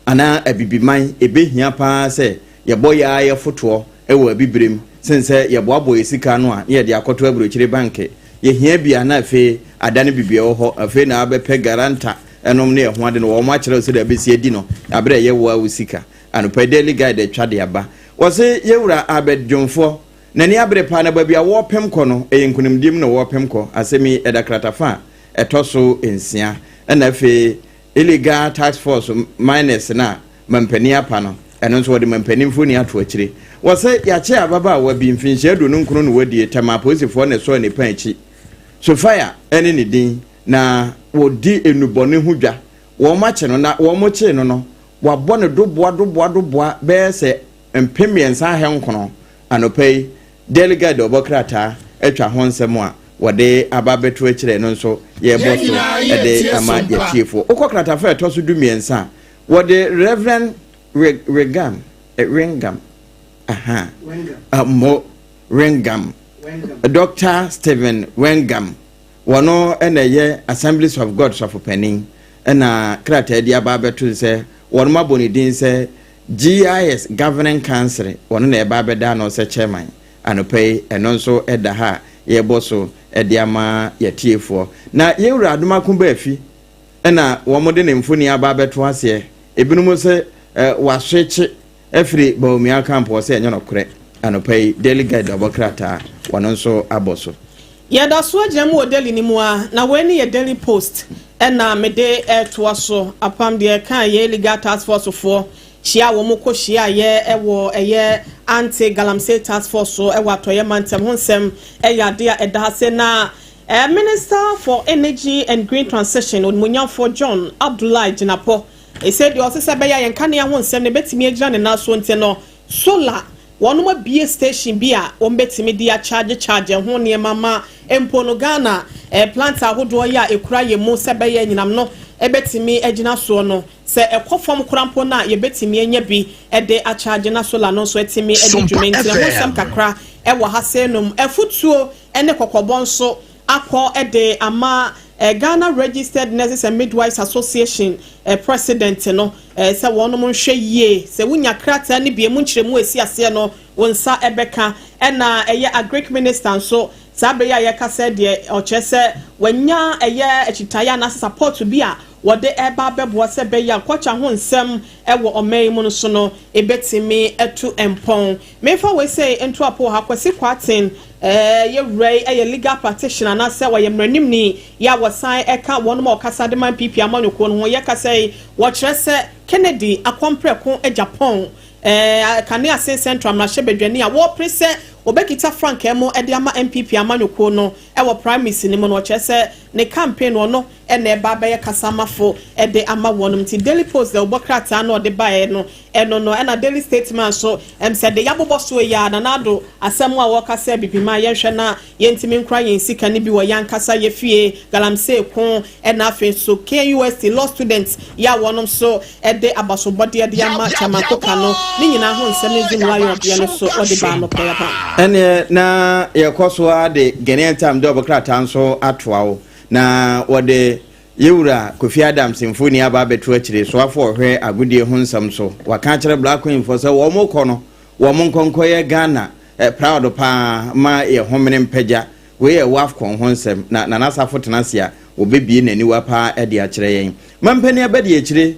ana abibiman ebehia pa se yebo ya ye foto ewo abibrem sense yebo abo esika no a ye de akoto abrochire banke ye hia bia na afi adane bibia wo ho afi na abepe garanta enom ne ho ade no wo ma kyerɛ se da besi adi no abre ye wo awusika anopa daily guide twade aba wo se yewura abedwonfo nani abre pa na babia wo pem kɔ no eyenkunimdim na wo pem kɔ asemi edakratafa etoso ensia na afi illegal task force minus na mampani apa no ɛno nso wɔde mampanimfo ni ato akyire wɔsɛ yɛakyɛ ababa a wabi mfinhyia do no nkrono no wadie tama apolisifoɔ ne sɔɔ nipa akyi sofia ɛne ne din na wɔdi enubɔne ho dwa wɔn akye no na wɔn kye no no wabɔ ne doboa bɛyɛ sɛ mpemiɛnsa ahɛnkono anɔpa yi delegate ɔbɔkrataa atwa ho nsɛm a wɔde aba bɛto akyire no nso yɛbɔ so ɛde ama yɛtiefo okɔ kratafa ɛtɔ so du mmiɛnsa wɔde reverend Ringam Dr. Stephen Wengam wɔno ɛna yɛ Assemblies of God sɔfopanin ɛna krataa di aba bɛto sɛ wɔn mabɔ ne din sɛ GIS Governing Council wɔno na ɛba bɛda no sɛ chairman anɔpa yi ɛno nso ɛda ha yɛbɔ so ɛde ama yɛtiefoɔ na yɛwura adomako baafi ɛna wɔn de ne mfoni aba bɛto aseɛ ebinom sɛ waswekye afiri baomia camp sɛ ɛnyɛ nokorɛ anɔpa yi delegate ɔbɔkrataa wɔno nso abɔ so yɛda so agyina mu wɔ daily ni mu a na wɔani yɛ daily post ɛna mede ɛtoa so apam deɛ ka yɛ legal task force foɔ hyia wɔ mo kɔ hyia yɛ ɛwɔ ɛyɛ anti galamsey task force so ɛwɔ atɔyɛ mantam ho nsɛm ɛyɛ ade a ɛda ase na Minister for Energy and Green Transition Onmunyamfo John Abdullahi Jinapo said the officer bɛyɛ yɛn kanea ho nsɛm ne betimi agyina ne naso nte no solar wɔn mo bie station bi a wɔn betimi dia charge ho nneɛma ma empo no Ghana plant ahodoɔ yɛ a ekura yɛ mu sɛ bɛyɛ nyinam no ebetimi agyina so no sɛ ekɔfam korampo na ye betimi anya bi ɛde a charge na solar no so etimi ɛde dwumenti na ho nsɛm kakra ɛwɔ ha sɛ nom efutuo ɛne kɔkɔbɔ nso akɔ ɛde ama Ghana Registered Nurses and Midwives Association president no sɛ wɔn mo nhwɛ yie sɛ wunya krataa ne bie mu nkyerɛmu esi ase no wonsa ɛbɛka ɛna ɛyɛ agric minister nso saa bɛyɛ a yɛkasa deɛ ɔkyerɛ sɛ wanya ɛyɛ akyitaya na support bi a wɔde ɛba bɛboa sɛ bɛyɛ akɔkya ho nsɛm ɛwɔ ɔman mu no so no ebetimi ɛtu empɔn mefa wɔ sɛ nto apo ha kwasi kwaten yɛwura ɛyɛ legal practitioner na sɛ wɔyɛ mmaranim ni ya wɔsan ɛka wɔn mo ɔkasa de man pipi amanyɔkuo no ho yɛkasa yi wɔkyerɛ sɛ Kennedy akɔmprɛko Japan kanea sen central mrahye bedwani a wo prese obekita frank emo ede ama MPP amanyoko no ewo primacy ni mo no kyese ne campaign no ene eba be kasamafo ede ama wonum ti daily post the obokrata no de bae no eno no ena daily statement so said de yabobo so ya na nado asem a wo kasa bibima yenhwe na yentimi nkra yen sika ne bi wo yankasa yefie galamsey ko ena afi so KUST law students ya wonum so ede abasobode ede ama chamakoka no ni nyina ho nsem edi mlayo bia no so ode ba no pɛ pa ene na yekoso ade Ghanaian time de obokrata nso atoawo na wode yewura Kofi Adam Symphony aba betu akire so afọ hwe agudie ho nsam so waka kire black queen for say wo mo kɔ no wo mo nkonko ye Ghana proud pa ma ye homene mpagya we ye waf kon ho nsam na nasafo tenasia obebie nani wa pa e de akire yen mampani abede akire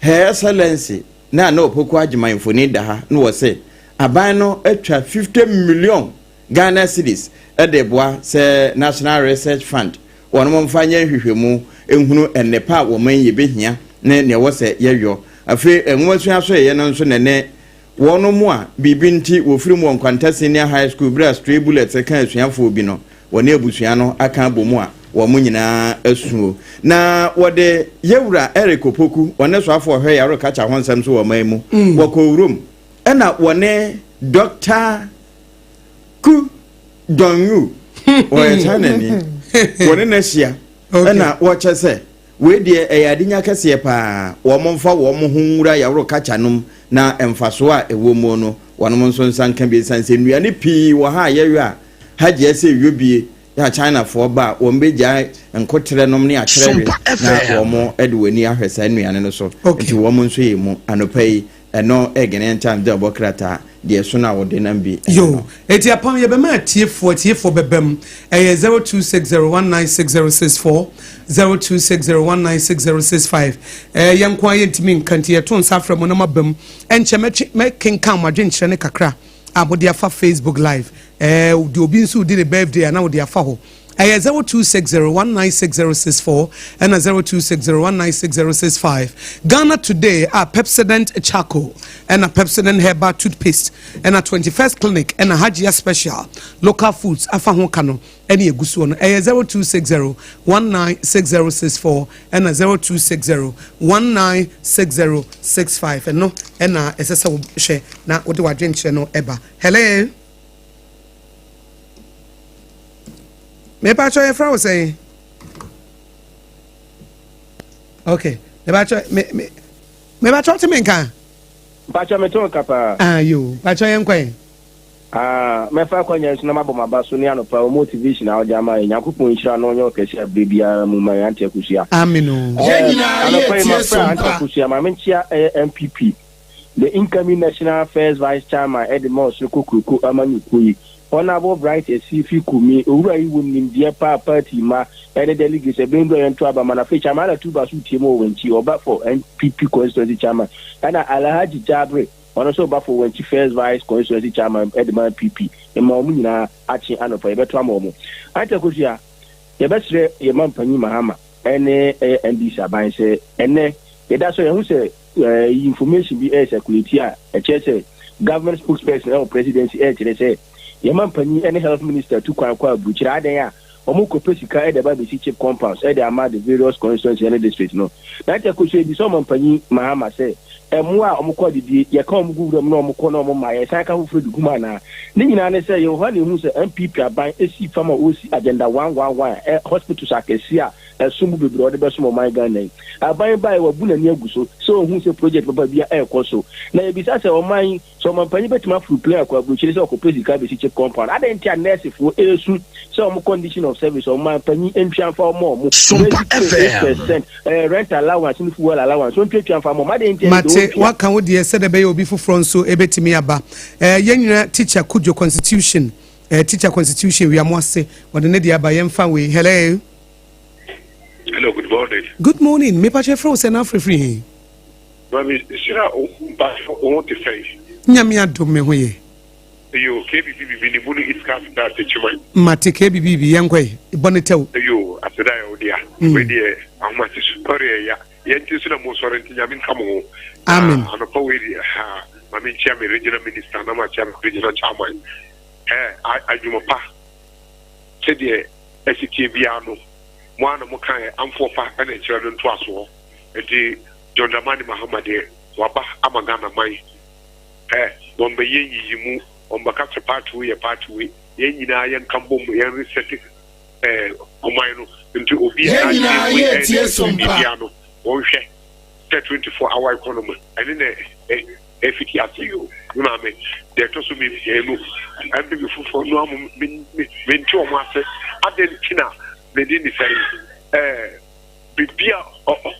her excellency na opoku agyeman mfoni da ha no wo say aban no atwa 50 million Ghana cedis e de boa say National Research Fund wɔn mo mfanya hwehwemu ehunu ennepa wo man ye behia ne wo se yeyɔ afi enwomasu aso ye no nso nene wɔn mo a bibi nti wo firi mu nkwanta senior high school bra stray bullets kan asuafo bi no wɔn abusua no aka bomu a wɔn mo nyinaa asuo na wɔde yewura Eric Opoku wɔn so afọ hwe yaro kacha ho nsɛm so wɔ man mu wɔkɔ wurom ɛna wɔne Dr. Ku Donyu wɔyɛ chanani wone na hia na wo kyese we de eyadinya kase pa wo momfa wo mo hunwura yawro kacha nom na emfaso a ewo mu no wonom nso nsanka bi sanse nuane pii wo ha yewe a haje ese wiobie ya China for ba wo mbegya enkotere nom ne akyerɛ na wo mo ede wani ahwesa nuane no so nti wo mo nso yemu anopai eno Ghanaian time de obokrata de so na wo de nam bi yo eti apam ye be ma tiefo bebem 0260196064 0260196065 yankwa yentimi nkante yeto nsafra mo na mabam enche me kenkan madwenkyere ne kakra abode afa Facebook live de obi nso di the birthday na wo de afa ho 0260196064 and 0260196065. Ghana today are Pepsodent charcoal and a Pepsodent herbal toothpaste and a 21st clinic and a Hajia special local foods afa kano any egusu no 0260196064 and a 0260196065 and no and esesa wo hwe na wo de wadwenche no eba. Hello. Me pa cho your friend was saying. Okay. Me pa cho me pa cho te men kan. Pa cho me to kapa. You. Pa cho yen kwen. Me fa kwanya nso na maboma ba so ne anopa motivation a odi ama yakopon hira no onyo kese bebia mu ma ante akusia. Aminu. Anopa ma fra ante akusia ma menchia MPP. The incoming National Affairs Vice Chairman Edmond Sokokuku Amanyukoyi. Honorable Bright Esifi Kumi, Ura Iwunim, dear party ma, and the delegates a bendo and Traba Manaficha Mala Tuba Sutimo when she or for NPP constituency chairman, and Alahaji Jabre, also Buffalo when she first vice constituency chairman, Edmund PP, and Momina Achi Anno for a better momo. I tell you, the best your man Pani Mahama, and this Abai say, and that's why who say information be a security, a chess, government spokesperson or presidency, they say. Yaman Pani any health minister to kwa buchira there omuko pesika e de ba be chief compounds e de ama the various constituencies in the district no that ya ko say bi so man Pani Mahama say emu a omuko didi ye ka omugu wura no omuko no omu ma ye san ka fufuru duguma na ni nyina ne say yo hwane hu say MPP aban esi fama osi agenda 111 hospitals akesi a sumu bebre ode be so my Ghana aban bai wa buna ni aguso so hu say project baba bia e koso na e bi say o man so man Pani betima furu plan akwa buchire say okopesika be chief compound adentia nurse for esu some condition of service or man Pani entry for more Sompa FM rent allowance and fuel allowance so entry for more adentia Mate what can we dey say the be obi fufron so ebetimi aba yenwira teacher kujo constitution teacher constitution we am say what the dey aba yemfa we. Hello. Hello, good morning. Good morning. Me pa che fro say na free. Mami, sira o ba o te fei. Nyame adom me ho ye. Yo, KBB ni buni iska da te chuma. Mate KBB yenkwe bonetew. Yo, aseda yo dia. We dia ahma ti story ya. Yenti sina mo sore nti nyame nkamo. Amen. Anopa we dia ha. Mami chia me regional minister na ma chia regional chairman. Adwuma pa. Se dia SK bia no. Mo ana mo kan amfo pa na chira do nto aso. Enti John Dramani Mahama de waba amagana mai. Bombe yenyi mu ombaka party ye party yenyi na yen kambo mu yen reset omai no nti obi yenyi na ye tie Sompa no wonhwe 24-hour economy ene na efiti aseyo na me de to so me enu ambe bi fufo no am menti o mo ase adentina me di ni sai bibia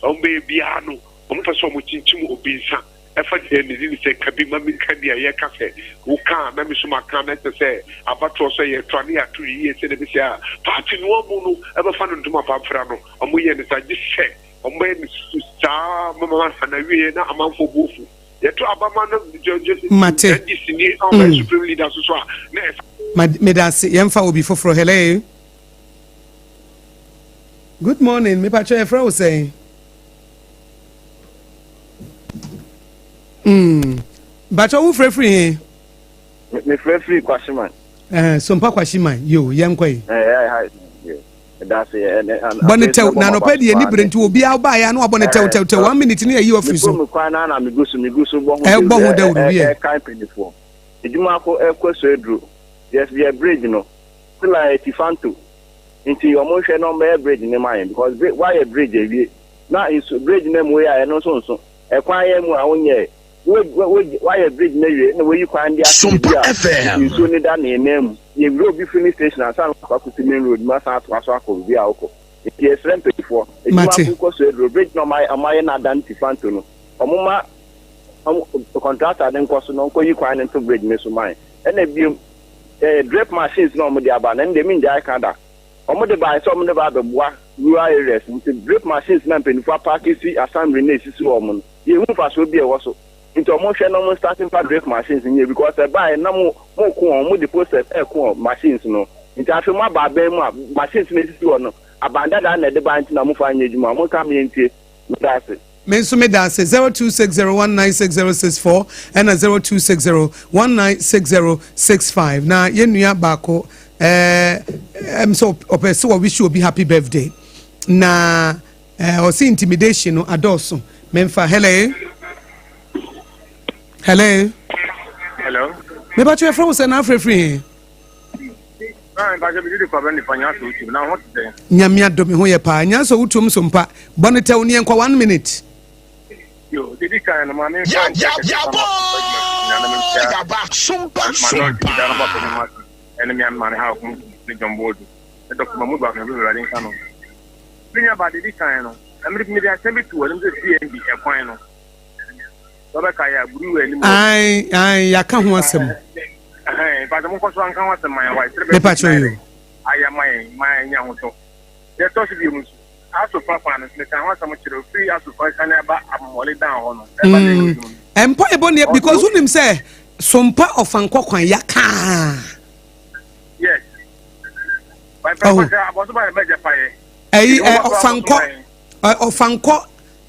ombe bia no omfa so mo chinchim obi nsa efa ni se kabi mami kadi ya kafe uka na mi suma kan na se abato so ye twani atu yi se de bia party no mu no eba fa no ntuma pa fra no omo ye ne sa gise omo ye sa mama na wie na amanfo bofu ye to abama no Mate disini on supreme leader so na me da se yemfa obi foforo. Hello. Good morning. Me pa che fro say Bacha who free me free Kwashiman Sompa Kwashiman yo yenkwe that's Bonetew na no pedi ani brenti obi aba ya na bonetew 1 minute ni ayi office so kwa na migusu bo ho dawru bi kan penifo ejuma ko ekweso edru yes be a bridge no like Tifanto into your motion no be bridge ni man because why a bridge ewie na is bridge name we ya no so ekwan ya mu a wonye why a bridge na wie na we kwan dia Sompa FM so ni da na name ye road be finish station asan kwakuti main road ma san to aso akọ bi a okọ it is rent before ejuma ko so road bridge no my na dan Tifanto no omuma contractor den ko so no ko yi kwan into bridge me so man na bi drip machines no mo dia ba na ndem nja ka da omo de ba so omo de ba be boa rural areas with drip machines na penifo park si assembly na sisi omo ye hu fa so bi e wo so into omo hwe no mo starting for drip machines nye because e ba na mo ko omo the process e ko machines no nti afi mu aba ben mu a machines na sisi wɔ no abanda da na de ba nti na mo fa anya adwuma mo ka me ntie medase Menso medase 0260196064 and 0260196065 na yenua bako so opese we wish you be happy birthday na o see intimidation no adoso memfa hello me ba twa from say na free nyamia do me ho ye pa nya so wutum so mpa bonetaw ne enko 1 minute yo didi kan no mame ene mi an man ha ko ni jombo do e do ko mu ba kan bi radin kan no binya ba didi kan no amri mi dia sembi tu wala mi CNB e kwan no so be ka ya buru we ni mo ai ya ka ho asem ba mo ko so an kan wasem man wa me pa cho yo aya man nya ho to de to si bi mu aso papa no se kan wasem chiro free aso fa kan ba amole down ho no e ba le empo ebo ne because unim say sompa ofanko kwan ya ka yes by papa about by meja fire ofanko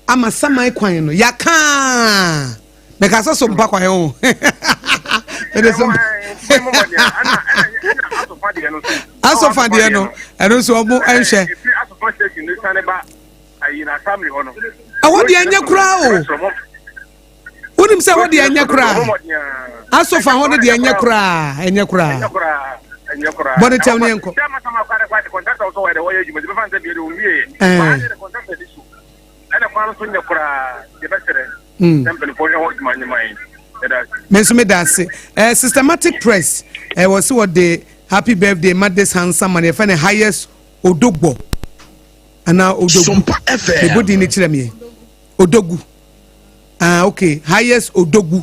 amasamai kwan no ya ka me ka so sompa kwan ho aso fande no eno so omo enhwe awodi anya kura o unim se wodi anya kura aso fa ho de anya kura body tell me enko Mesme dance systematic press was what the happy birthday madness handsome and the highest odogbo and now odogbu the body ni kire me odogbu okay highest odogbu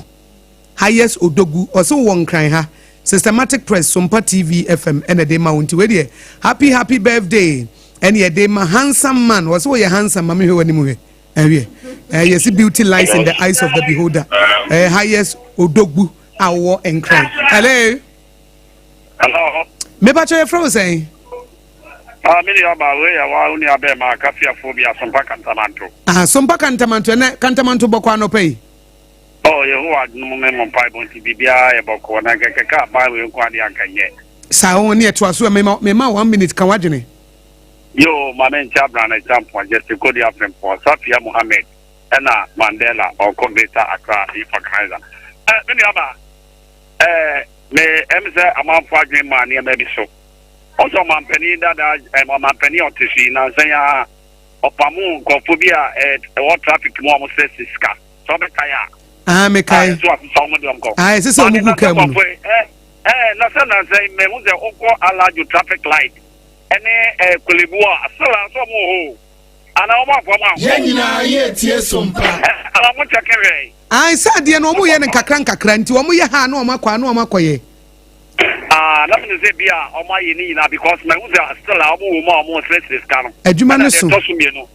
also one cry ha systematic press Sompa TV FM and a day mount we happy birthday and a day my handsome man was so handsome mami who anymore yes beauty lies in the eyes of the beholder highest odogbu awo and cry hello me ba che from say mini aba we ya wa uni abe ma kafia phobia Sompa kantamanto Sompa kantamanto na kantamanto bokwa no pay oh Yehovah no me mo pai bon ti bibia e boko na keka ba we kwa dia kanye sa won ne to aso me ma 1 minute kan wadwene yo mama nchabra na champo just ko dia frem for Safia Mohammed ena Mandela or Kobeta Accra Ifakaiza mini aba me emze amamfo adwen ma ne ma bi so also mampani dada mampani otisi na sanya opamu kofobia what traffic mo mo siska so be kaya me kai so mo dem ko se so mu ka mu na sana say me mu ze oko alaju traffic light ene kulibua asala so mo ho ana o ma fo ma nyina ye tie Sompa ana mo chakere sa de no mo ye ne kakra nti o mo ye ha na o makwa na o makoye let me say bia o ma ye ni na because me mu ze asala o mo stress ka no adwuma no so to sumie no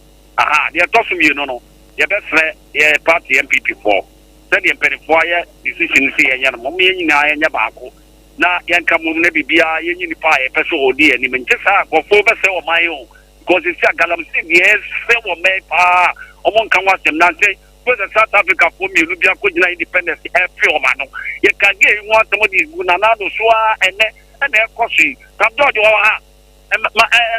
de to sumie no ye be fre ye party MPP for said the penifo ye decision si ye no mo me nyina ye nya baako na yanka mum na bibia ye nyini pa ye pese odi ani me nkesa akofo be se o man yo because it's a galamsi yes se o me pa o mon kan wasem na say because South Africa for me lubia ko gina independence e fi o ma no ye ka ge yu wa temo di na na do so ene kosi kam do jo ha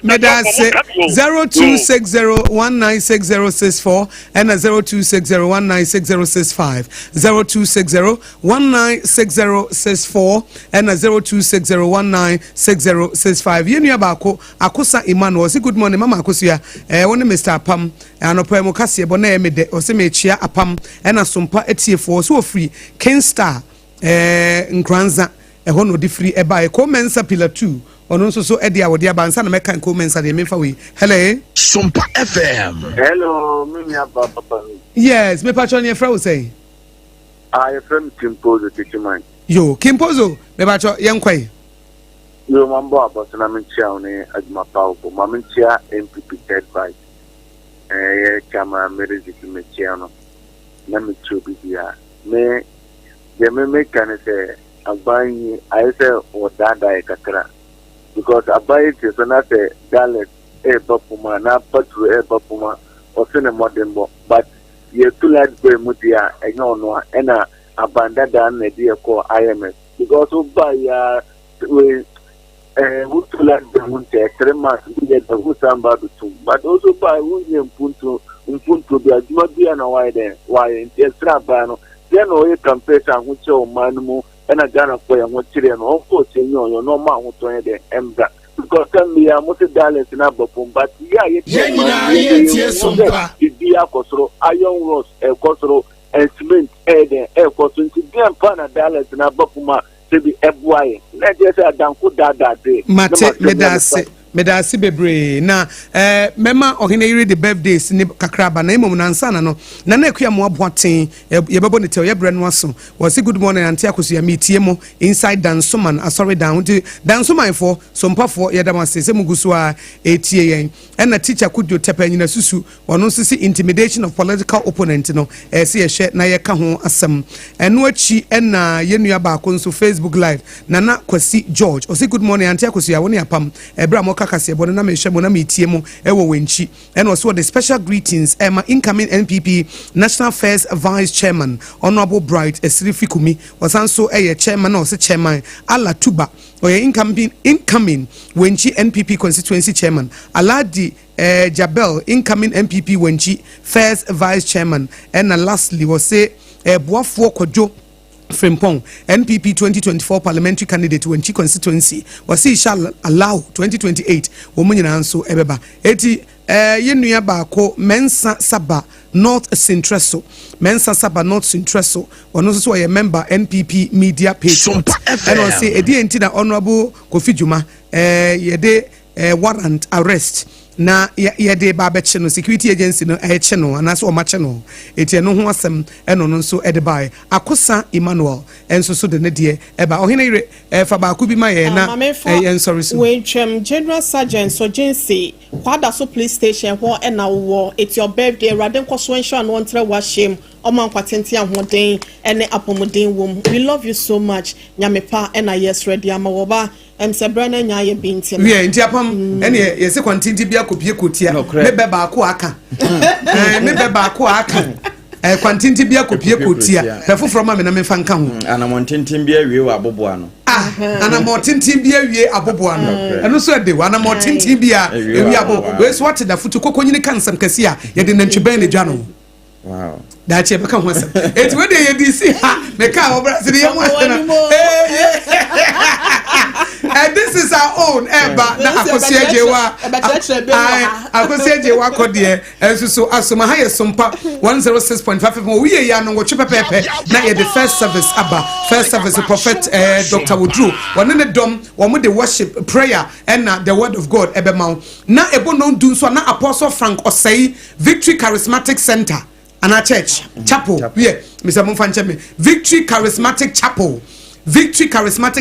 Medase 0260196064 and 0260196065 0260196064 and 0260196065 yenu abako Akosua Emmanuel say good morning mama Akosua won Mr. Apam anopo mo kase bo na emede o se me chia Apam and Sompa etiefo so free King Star nkranza ho no di free eba e commensa pillar 2 ono so edi awodi abansa na meka commensa de mefa we hello Sompa FM hello me papa yes me patron ye fra wo say I from Kimpozo Tichiman yo Kimpozo me patron ye nkwai yo mambo about na menchia one aduma pawo ma menchia MPP third vice chama merezi menchia no na menchio bibia me ye me kan say agbanyi I say odada e kakra because abai it is another gallet bapuma na patru bapuma or sene modern bo but ye too large be mudia enyo no ena abanda dan na dia ko IMS because oba ya we who too large be munte 3 months we get who samba to but also by who mpuntu bi aduma bi na why there why in extra ba no there no e campaign who che o manumu ena Ghana for ya mo chire no of course enyo no ma ho to de embra because me ya mo te dalent na bopum but ya ye tie sompa di akosoro iron rods ekosoro and cement de ekosoro nti dem pa na dalent na bopuma se bi ebuaye na je se adanko dada de mate medase bebre na mema Oheneyere the birthdays ni kakraba na imom nansa na no na akua mo aboaten ye bebo ne te ye bre no aso was good morning auntie Akosua metie mo inside dansoman asori down dansoman for sompafo ye damase se muguso a etie yen na teacher kudio tepanyina susu wono sisi intimidation of political opponent no se ye hwe na ye ka ho asem eno achi na ye nua ba ko nso Facebook live na Kwasi George osi good morning auntie Akosua woni apam ebra mo kakase bono na mehwe mo na metie mo ewo wenchi and also the special greetings Emma incoming NPP National Affairs Vice Chairman Honorable Bright Esrifikumi was also chairman or chairman Ala Tuba or incoming wenchi NPP constituency chairman Aladi Jabel incoming NPP wenchi first vice chairman and lastly was say Boafo Kojo Frimpong, NPP 2024 parliamentary candidate when chi constituency was he shall allow 2028 woman so ebeba eti yenua ba ko Mensa Saba North Centreso Mensa Saba North Centreso ono so a member NPP media page and on say edi enti na honorable Kofi Juma yede warrant arrest na yede ba be no security agency no no anaso o mache no eti no ho asem eno no nso ede bai Akosa Emmanuel enso so de ne de eba Oheneyere fa ba ku bi ma ye na en sorry so we twem General Sergeant Sojensi kwada so police station ho na wo it's your birthday raden kwaso ensure no ntre wa shem oman kwatenti ahoden ene apomodin wom we love you so much nyamepa na yes ready ama wo ba Sebrana nya ye binti we nti apam ene ye se kontinti bia kopie kotia me be ba ko aka me be ba ko aka kontinti bia kopie kotia pe foforo ma me na me fa nka ho ana montintin bia wie wa aboboa no ana montintin bia wie aboboa no eno so de ana montintin bia wie aboboa we so what da futu kokonyini kansam kase a ye de nantwiban ne dwa no wow da che beka ho asem eti we de ye di si ha me ka wo bra se de ye mo and this is our own eba na Akosua Jewa kodie enso asoma ha ye Sompa 106.5 mo we ya no wo pepepe na ye the first service prophet Dr. Wodru one ne dom wo mo the worship prayer and the word of God ebe ma na ebo no du so na Apostle Frank Osei Victory Charismatic Center and a church chapel yeah Mr. Monfancheme Victory Charismatic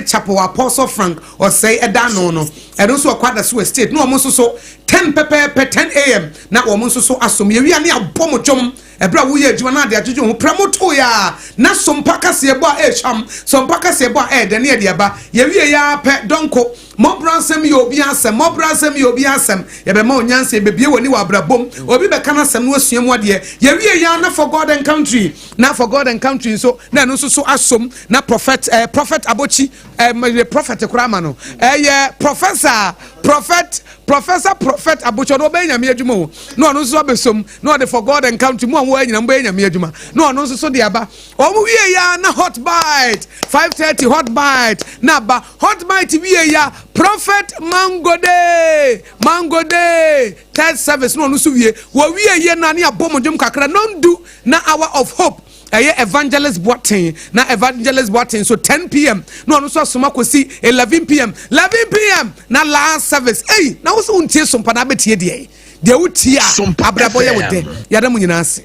Chapel Apostle Frank or say edano no and also kwada so estate no omo so 10 10 am na omo so asom ye wi ane abomo dwom ebra wo ye adwuma na de adwodwo ho pramoto ya na Sompa kase ebo a echam Sompa kase ebo a de ne de aba ye wi ya pe donko mobransem ye obi asem ye be ma onyanse be bie woni wa brabom obi be kana asem no asuam wade ye wi ya na for God and country so na no so asom na prophet abochi prophet kurama no prophet abochi no be nyame adwuma o no no so besom no de for God and country mu anwo anyina mbe nyame adwuma no no so de aba o mu wie ya na hot bite 5:30 hot bite na ba hot bite wie ya prophet mango day third service no so wie wo wie ye na ne abomodum kakra no ndu na hour of hope evangelist boating so 10 p.m. no so asoma kosi 11 p.m. na last service na wo so untie Sompa na betie de utia abrabo ye wode yada mu nyina ase.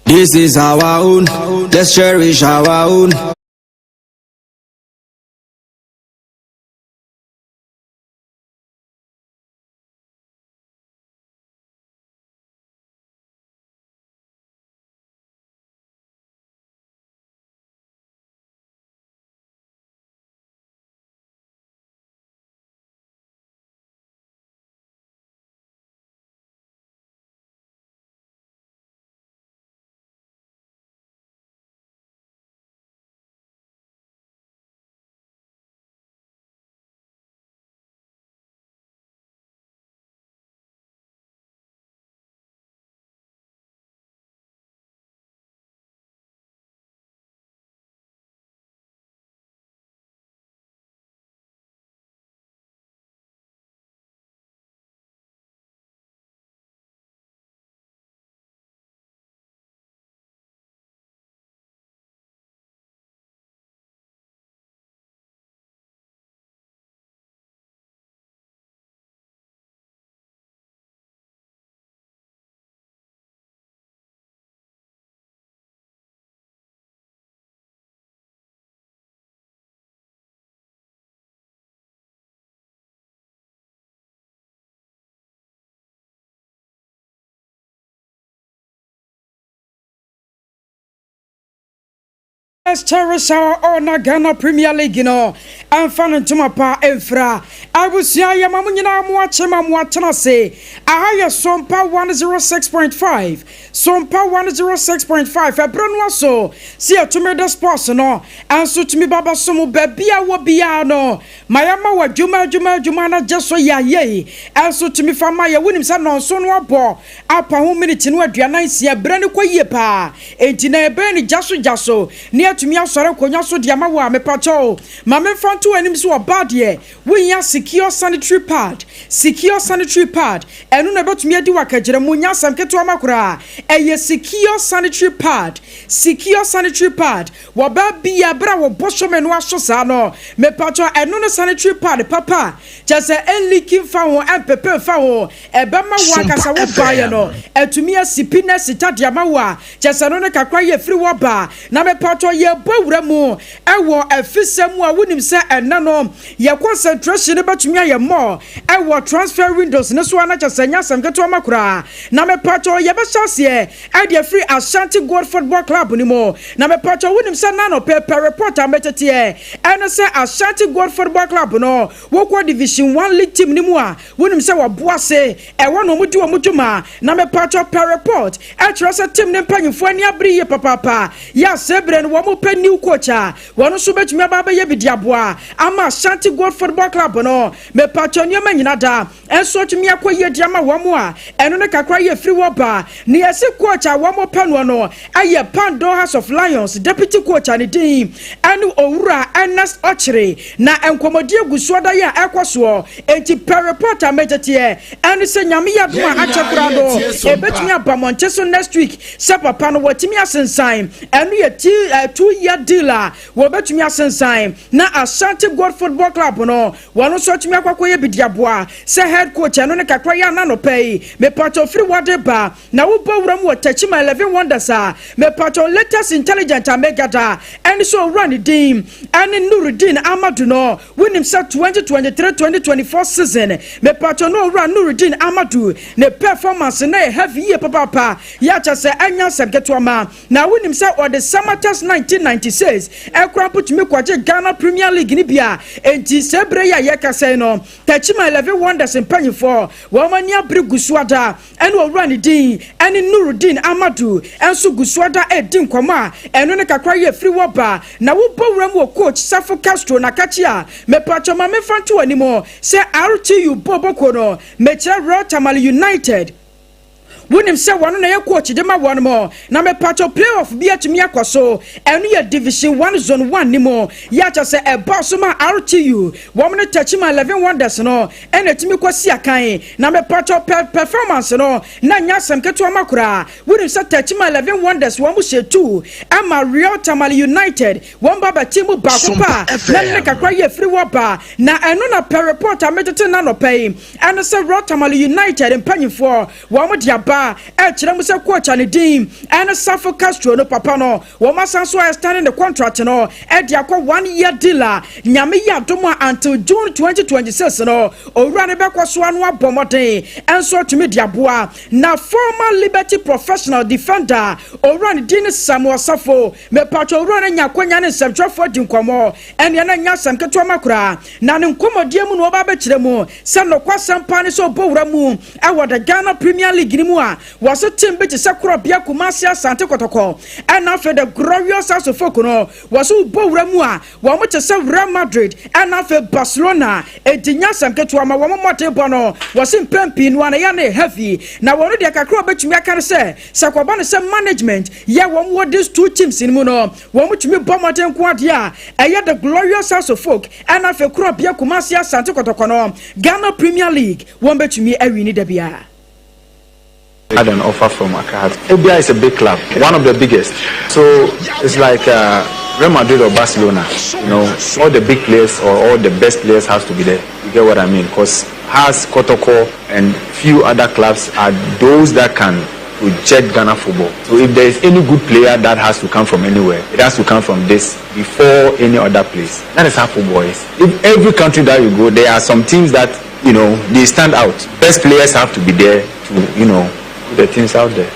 This is our own, let's cherish our own. Let's cherish our honor Ghana Premier League no. And fan ntoma pa emfra. Abusia ya mamunyina muachena say. Ahaya Sompa 106.5. Sompa 106.5. Ebronwa so. See a tumeda sports no. And so to me baba somo bebia wo bia no. Mayama wa juma na jeso ya ye. And so to me fama ya winim sa no so no abo. Apa ho minute no aduanan sia brane kwa ye pa. Enti na ebe ni jaso. Ni atumi asore konya so dia ma wa me pacho. Ma me fanto anim so bad ye. We ya secure sanitary pad. Enu na betumi adi wakagere mu nya samketo amakura. Eye secure sanitary pad. Wo ba bia bra wo bosho me no aso sa no. Me pacho enu no sanitary pad papa. Just en leaking fa ho empepe fa ho. Ebe ma wa kasa wo ba ye no. Etumi asipi na sita dia ma wa. Just no kakwa ye free wo ba. Na me pacho ye bowura mu. Ewo afisemu a wonim se enna no. Ye concentration betumi aye more. Ewo transfer windows ne so ana chasanya samketo amakura. Na me pacho ye be chase e de free Ashanti Gold Football Club ni mo. Na me pacho wonim se na no paper report ametete e. Eno se Ashanti Gold Football Club no. Wokwa Division 1 League team ni mu a. Wonim se waboase e wono mudi wo mudwuma. Na me pacho per report. E tro se team ne mpanyfo ani abri ye papa. Ya sebre no wo mo pe new coach a. Wono so betumi aba ye bidiaboa. Ama Ashanti Gold Football Club no. Me pacho nyoma nyina da. Enso tumi akoye diama wo mo a. Eno ne kakra ye free wo ba. Ni ese coach a wo mo pe no aye Pando House of Lions deputy coach ani din. Anu owura Ernest Ochre na enkomodi egusuoda ya Akosua enti per reporter metete anu se nyame ya do achakura do ebetumi abamonche so next week se papa no watimi asensan anu ye 2-year deal wo betumi asensan na Ashanti Gold Football Club no wono so tumi akwakoye bidiaboa se head coach anu ne kakra ya na no pay me pato free wade ba na wo bowura mu Tachima 11 wonders me pato latest intelligent amegada and so run team and Nuruddin Amadu no win himself 2023-2024 season me pato no run Nuruddin Amadu ne performance na heavy year papa ya cha se anya semketo ama na win himself or the summer test 1996 ekra put me kwaje Ghana Premier League ni bia enti sebre ya yeka say no Tachima 11 wonders in penny for womani abrigusuada and wo run team and Nuruddin Amadu enso gusuada edin kwama eno ne kakra ye free woba na wo bowura mu coach Safo Castro na kachia me pacho ma me fanto animo se RTU boboko no me chere Rotamale United wonim se wono na ye coach de ma wono mo na me pacho playoff bi atumi akoso eno ye Division 1 Zone 1 nimo ya cha se e boss ma RTU wo me Tachima 11 wonders no ena tumi kwasi akan na me pacho performance no na nya samketo amakura wonim se Tachima 11 wonders wo mu shetu ama Rotamale United wo baba team ba ko pa na ne kakra ye free woba na eno na per report ametete na no pay eno se Rotamale United empanyfo wo mu dia ba e kire mu se coach ani din ene Safo Castro no papa no wo masanso extending the contract no e dia kwa 1-year deal nyame ya domo until June 2026 no owura ne bekoso anu abomoden enso tumi diaboa na former Liberty professional defender owura ne din Samuel Safo me pacho owura ne nyakonya ne semtwafo dinkomo ene na nya samketo makura na ne nkomodie mu no oba be kire mu se no kwasampa ne so bowura mu e wo the Ghana Premier League ni mu a was a team bit sakura bia Kumasi Asante Kotoko and after the glorious house of Fokono was who bowura mu a wo mo se Real Madrid and after Barcelona e dinya samketo ama wo mo tebo no was in pempi no na ya na heavy na wo no de kakra betumi aka se sakoba no se management ya wo mo these two teams in mu no wo mo tumi bomoten ko ade a e the glorious house of folk and after kura bia Kumasi Asante Kotoko no Ghana Premier League wo betumi awini da bia. Had an offer from Accra. ABI is a big club, one of the biggest. So it's like Real Madrid or Barcelona. You know, all the big players or all the best players has to be there. You get what I mean? Because Has, Kotoko, and few other clubs are those that can project Ghana football. So if there is any good player that has to come from anywhere, it has to come from this before any other place. That is how football is. If every country that you go, there are some teams that, you know, they stand out. Best players have to be there to, you know, the things out there.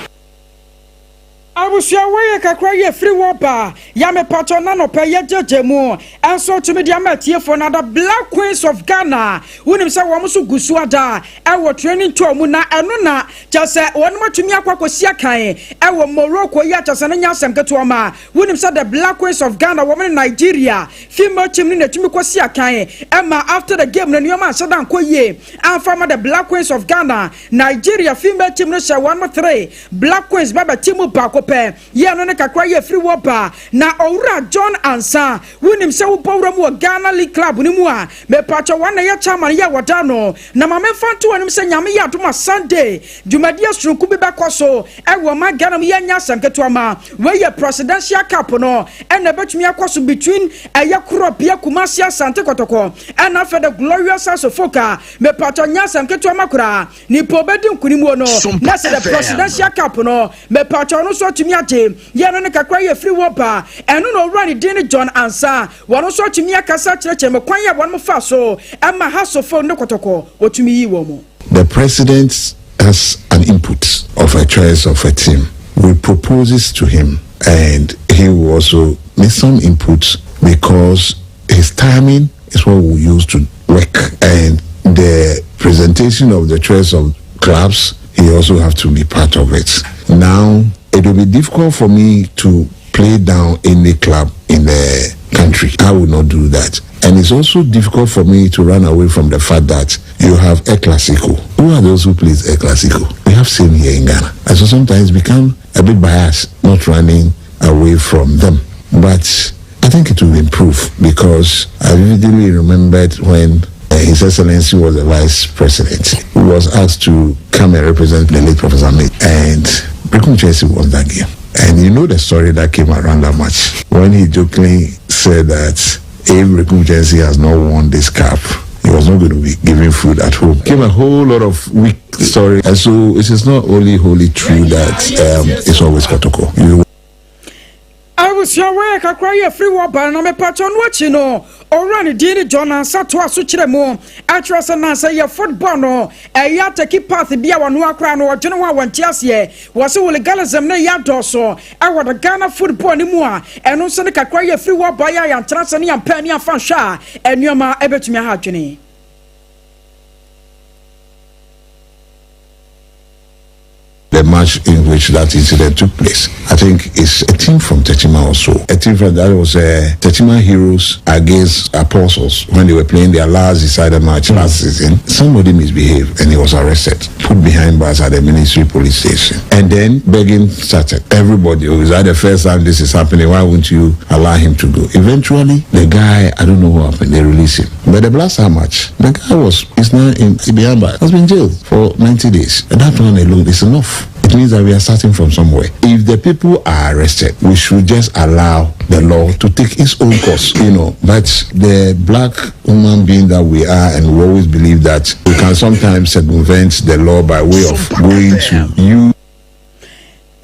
Abusia we kakra ye free wapa ya me pato na no pe ye jejemu enso to me dia matie for na the Black Queens of Ghana wonim se wo so gusu ada e wo training tour mu na eno na jase wonu matumi akwakosia kan e wo Morocco ya jase na nya asem keto ma wonim se the Black Queens of Ghana wo me Nigeria female team ni natumi kosia kan e ma after the game na nyoma asadan koye anfa the Black Queens of Ghana Nigeria female team no share 1-3 Black Queens baba team bako ye no ne kakra ye free wapa na owura John Ansa wonim se wo powra mu Ghana League Club ni mu a me pacho wan na ye chairman ye wada no na ma me fanto wonim se nyame ye adoma Sunday dwumadie stroku bi bekoso e wo ma Ghana mu ye nya sanketo ma we ye presidential cup no e na betumi akoso between eye Kuropia Kumasi Asante Kotoko and after the glorious house of Foka me pacho nya sanketo makura ni pobedi nkunimu no na se the presidential cup no me pacho no so tumi ate ye no ne kakra ye free wapa eno no run din John Ansa wono so tumi akasa kireche me kwan ye wono fa so emma hasofo ne kotoko otumi yi wo mo. The president has an input of a choice of a team. We propose to him and he will also make some input because his timing is what we use to work, and the presentation of the choice of clubs he also have to be part of it. Now it will be difficult for me to play down any club in the country. I will not do that. And it's also difficult for me to run away from the fact that you have a Clasico. Who are those who plays a Clasico? We have same here in Ghana. And so sometimes become a bit biased, not running away from them. But I think it will improve because I vividly remembered when His Excellency was the Vice President. He was asked to come and represent the late Professor May, and Brekum Chelsea won that game. And you know the story that came around that match when he jokingly said that if Brekum Chelsea has not won this cup, he was not going to be giving food at home. Came a whole lot of weak story, and so it is not only wholly true that it's always Kotoko. I was your way, I cry a free wapa, and I'm a patron watching no. Already did John and Satua Suchiremo. I trust and answer your football no. A yata keep path be our new crown or general one Chelsea was all legalism na yadoso. I want a Ghana football anymore. And also the cry a free wapa and Transani and Penny and Fansha and Yoma Ebetmia Hajini. The match in which that incident took place, I think it's a team from Tetima also. A team from that was Tetima Heroes against Apostles when they were playing their last decided match last season. Somebody misbehaved and he was arrested, put behind bars at the Ministry Police Station. And then begging started. Everybody, was that the first time this is happening? Why won't you allow him to go? Eventually, the guy, I don't know what happened, they released him. But the Blaster match, the guy is now in behind bars, has been jailed for 90 days. And that one alone is enough. It means that we are starting from somewhere. If the people are arrested, we should just allow the law to take its own course, But the black human being that we are, and we always believe that we can sometimes circumvent the law by way of going to you.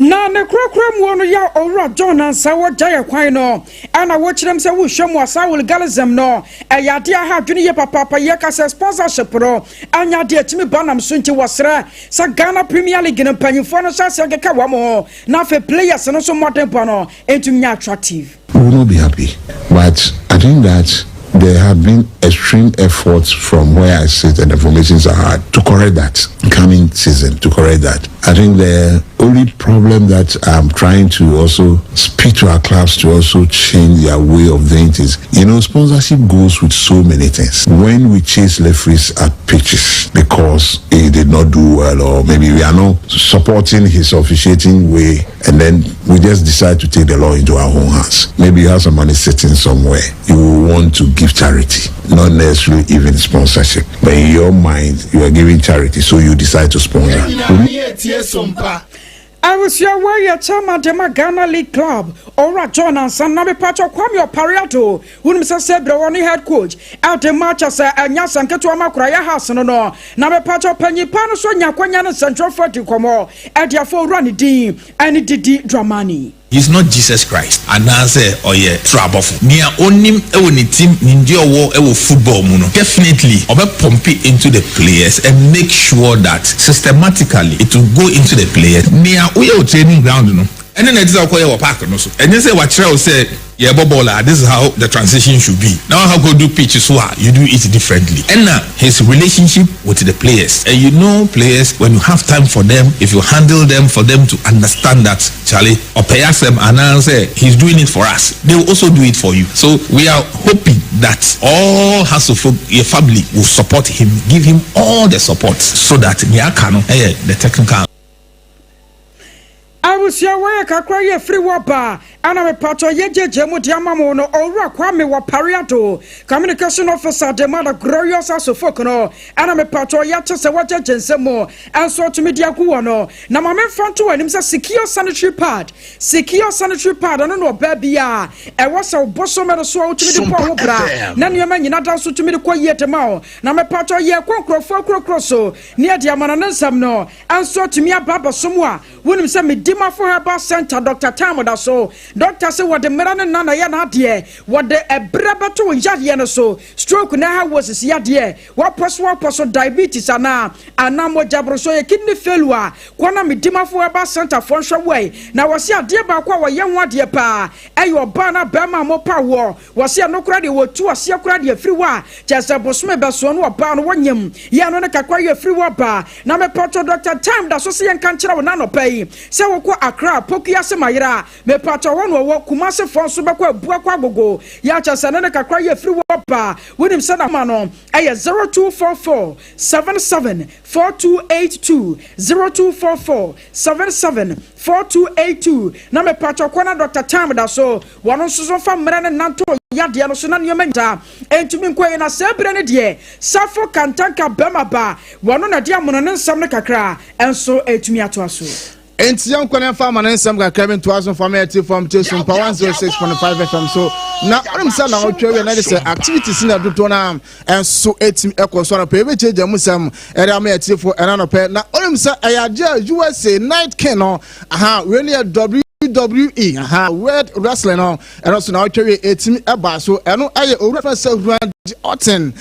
Na ne krokrom wono ya owura John Ansa wo jaya kwan no ana wo kirem se wo hwam wasa wo legalism no ayade ha dwene ye papa ye ka sponsorship no anya de atimi banam so nti wosra sa Ghana Premier League no panyifo no sase keka wa mo na fe players no so modern no entumnya attractive. We will not be happy, but I think that there have been extreme efforts from where I sit and the formations are hard to correct that coming season, to correct that. I think the only problem that I'm trying to also speak to our clubs to also change their way of doing things. Sponsorship goes with so many things. When we chase referees at pitches because he did not do well, or maybe we are not supporting his officiating way, and then we just decide to take the law into our own hands. Maybe you have some money sitting somewhere. You will want to give charity, not necessarily even sponsorship. But in your mind, you are giving charity, so you decide to sponsor. I was your way at Chairman Ghana League Club, or John and San Nabi Pacho Kwame Pariato, who Mr. Sebra only head coach, out the match as a Yasan Katuama Kraya House no Nabe Pacho Penny Panaso Yakwanyan Central Forty Como, at your four running D and it did Dramani. He's not Jesus Christ. And I say, oh yeah, trouble. Near only any team in your war football muno. Definitely, over pump it into the players and make sure that systematically it will go into the players. Near we are training ground, And then it's our park no so. And you say what Trell said, yeah, Bobola, this is how the transition should be. Now how go do pitches so you do it differently. And now his relationship with the players. And you know players, when you have time for them, if you handle them for them to understand that Charlie or pay us them and answer he's doing it for us, they will also do it for you. So we are hoping that all Hasselhoff your family will support him, give him all the support so that the technical I was your way, Accra, free wapa, and I'm a part of Yejemu Diamamono, or Kwame Wapariato, communication officer, the mother glorious as of Focono, and I'm a part of Yatas and Water Jensemo, and so to media Guano. Now, my man found to him a secure sanitary pad, I don't know, baby, I was a bosom and a soul to me the Pahobra, Nanaman, not also to me the quiet amount. Now, my part of Yakro, Crosso, near Diamanansam, no, and so to me a Baba somewhere, wouldn't send me. Dima for her bus center, Dr. Tamoda so. Doctor say what the Merana Nana Yanadie, what the Brabato Yadiana so. Stroke now was his yadie. What person diabetes and now more jabroso kidney failure. Kwana mi Dima for her bus center function way. Now was ya dear Bakwa young one dear pa. Ayo Bana Bama mo power. Was ya no credit or two a sea credit free wa. Just a bosme bason or ban one yam. Yanona Kakwa free wapa. Now me porto Dr. Tam da so see and can't nano pay. So Accra, Pokia Semayra, me pato one or Kumase Fonso Bako, Buakwago, Yacha Sanaka Cry free wapa, with him Sanamano, Aya 0244 77 4282 0244 77 4282. Na me pato Kwana Dr. Tamada so, one on Susan from Meran and Nanto. Yadiano Sunanya Menta, and to me, Quay and a separate dear, Safo Kantanka Bemaba, one on a diamond and some Accra, and so a to me at us. And young Conan Farmer and some Kevin 2000 from Sompa 106.5 FM. So now I'm saying now activities in the Dutonam and so 18 Akosua pay which is Musam and I'm here for another pair. Now I'm saying I USA night kennel, really a WWE, World Wrestling on, and also now carry 18 about so I know I reference Otten,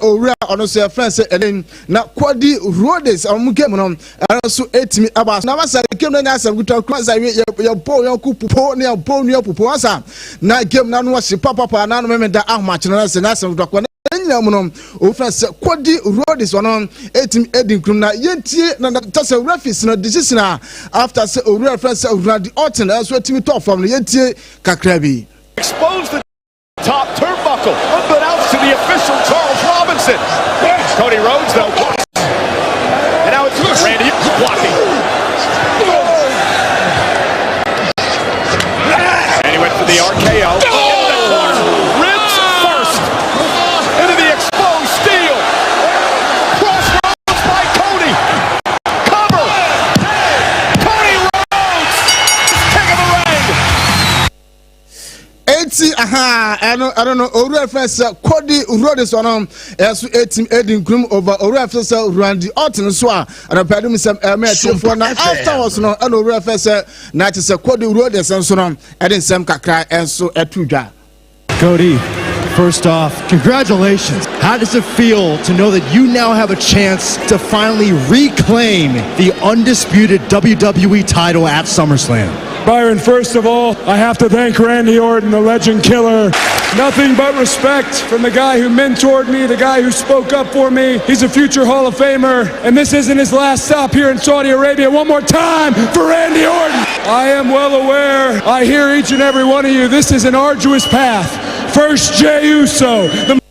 Ora on a friends and then now Quadi Rhodes on Mukemonon, and also 18 about now as I came and asked with your class. I your boy, Kupo, near Ponyo Pupoasa. Now came now was Papa and I remember that I'm much and as an answer with Dr. Offense Quadi Rhodes on 18 Edding Kruna, yet that's a reference in a decision after a reference of the Otten, as what to talk from the Yeti Kakrabi. Expose the top turnbuckle, unbeknownst to the official Charles Robinson. Cody Rhodes though blocks. And now it's Randy blocking. And he went for the RKO. Into the corner. Ribs first. Into the exposed steel. Crossroads by Cody. Cover. Cody Rhodes. King of the ring. I don't know. Ora friends, Cody Rhodes on as 18 Edding Krum over Ora friends, Randy Orton Swa, and a pedal some for now. Afterwards, no, and Ora friends, not is a Cody Rhodes and so on, and then some Kakra and so at Tuja. Cody, first off, congratulations. How does it feel to know that you now have a chance to finally reclaim the undisputed WWE title at SummerSlam? Byron, first of all, I have to thank Randy Orton, the legend killer. Nothing but respect from the guy who mentored me, the guy who spoke up for me. He's a future Hall of Famer, and this isn't his last stop here in Saudi Arabia. One more time for Randy Orton. I am well aware, I hear each and every one of you, this is an arduous path. First, Jey Uso.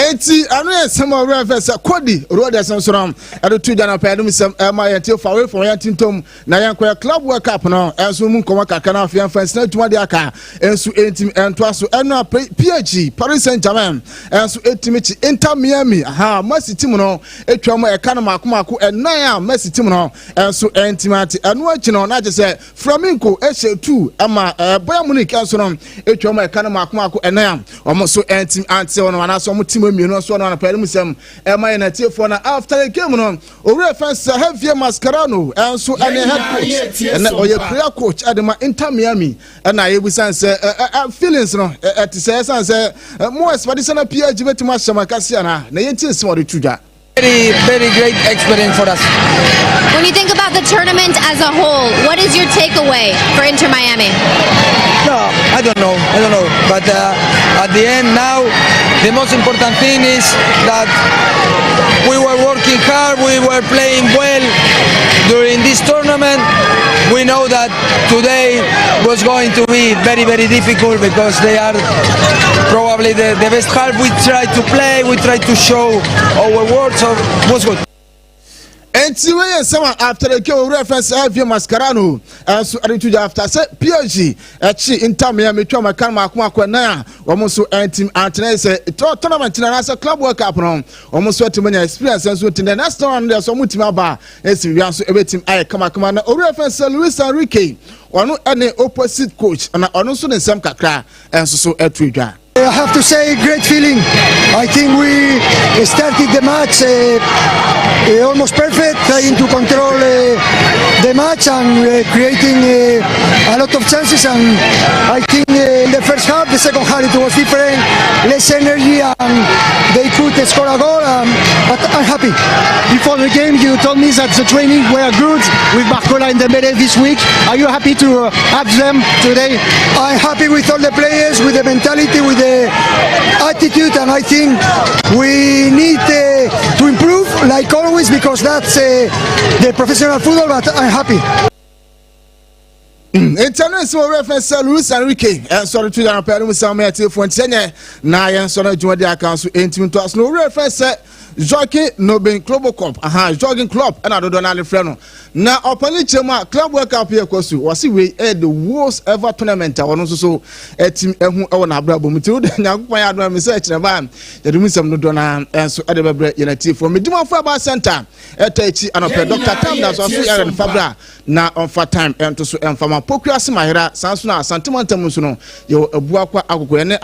I know some of reference Cody Rhodes and so on. I do two dana pedum some my until far away from Yantin Tom. Nayan club work up now, and so moon come Kakana Fian fans not to Madiaka, and so 18 and twice and now PG, Paris Saint Germain, and so 18 Inter Miami, Mercy Timono, a trauma, a Kanama Kumaku, and Naya, Mercy Timono, and so intimate, and watching on, I just said, Flamenco, SL2, Ama, Bayern Munich, and so on, a trauma, Kanama Kumaku, and Naya, almost so anti answer on an so much. You know, so on a perimeter, am I in a tear for after a game on? Over fans have your Mascarano, and so and a head coach, and or your prayer coach at the Inter Miami, and I will say, feelings at the says, more as Padison appear to match some Cassiana, Nayantis for the Tuja. very great experience for us. When you think about the tournament as a whole, what is your takeaway for Inter Miami? No, I don't know. But at the end now, the most important thing is that we were working hard, we were playing well during this tournament. We know that today was going to be very, very difficult because they are probably the best half. We tried to play, we tried to show our work, so it was good. And after the kill reference Avia Mascarano, as after said PSG, Inter Miami, Choma Kama Kwakwana, almost team Antones, tournament in a club work up on almost 20 minutes experience and so in the next one there's some Mutimaba, as we answer every team I come or reference Luis Enrique, or no any opposite coach, and also in some Kakra, and so at Trigger. I have to say, great feeling. I think we started the match almost perfect, trying to control the match and creating a lot of chances. And I think in the first half, the second half it was different, less energy, and they could score a goal. But I'm happy. Before the game, you told me that the training were good with Barcola and Dembele this week. Are you happy to have them today? I'm happy with all the players, with the mentality, with the attitude, and I think we need to improve like always because that's the professional football, but I'm happy. International reference Luis Enrique and sorry to the parents some for na yen sorry to the accounts intimate to us no reference Jockey no been Club Cup jogging club and I don't know friend na opponent chema club work up here Akosua was we the worst ever tournament ono so team ehu e na abra bom ti o nyankopon ya do me search na ba the musam no do na enso e de bebre unity for medimo for ba center etachi anope Dr. Tam na so ya na fabra na on for time ento so emfama pokua se mahera sanso na santimantam so no ye abuakwa akokore ne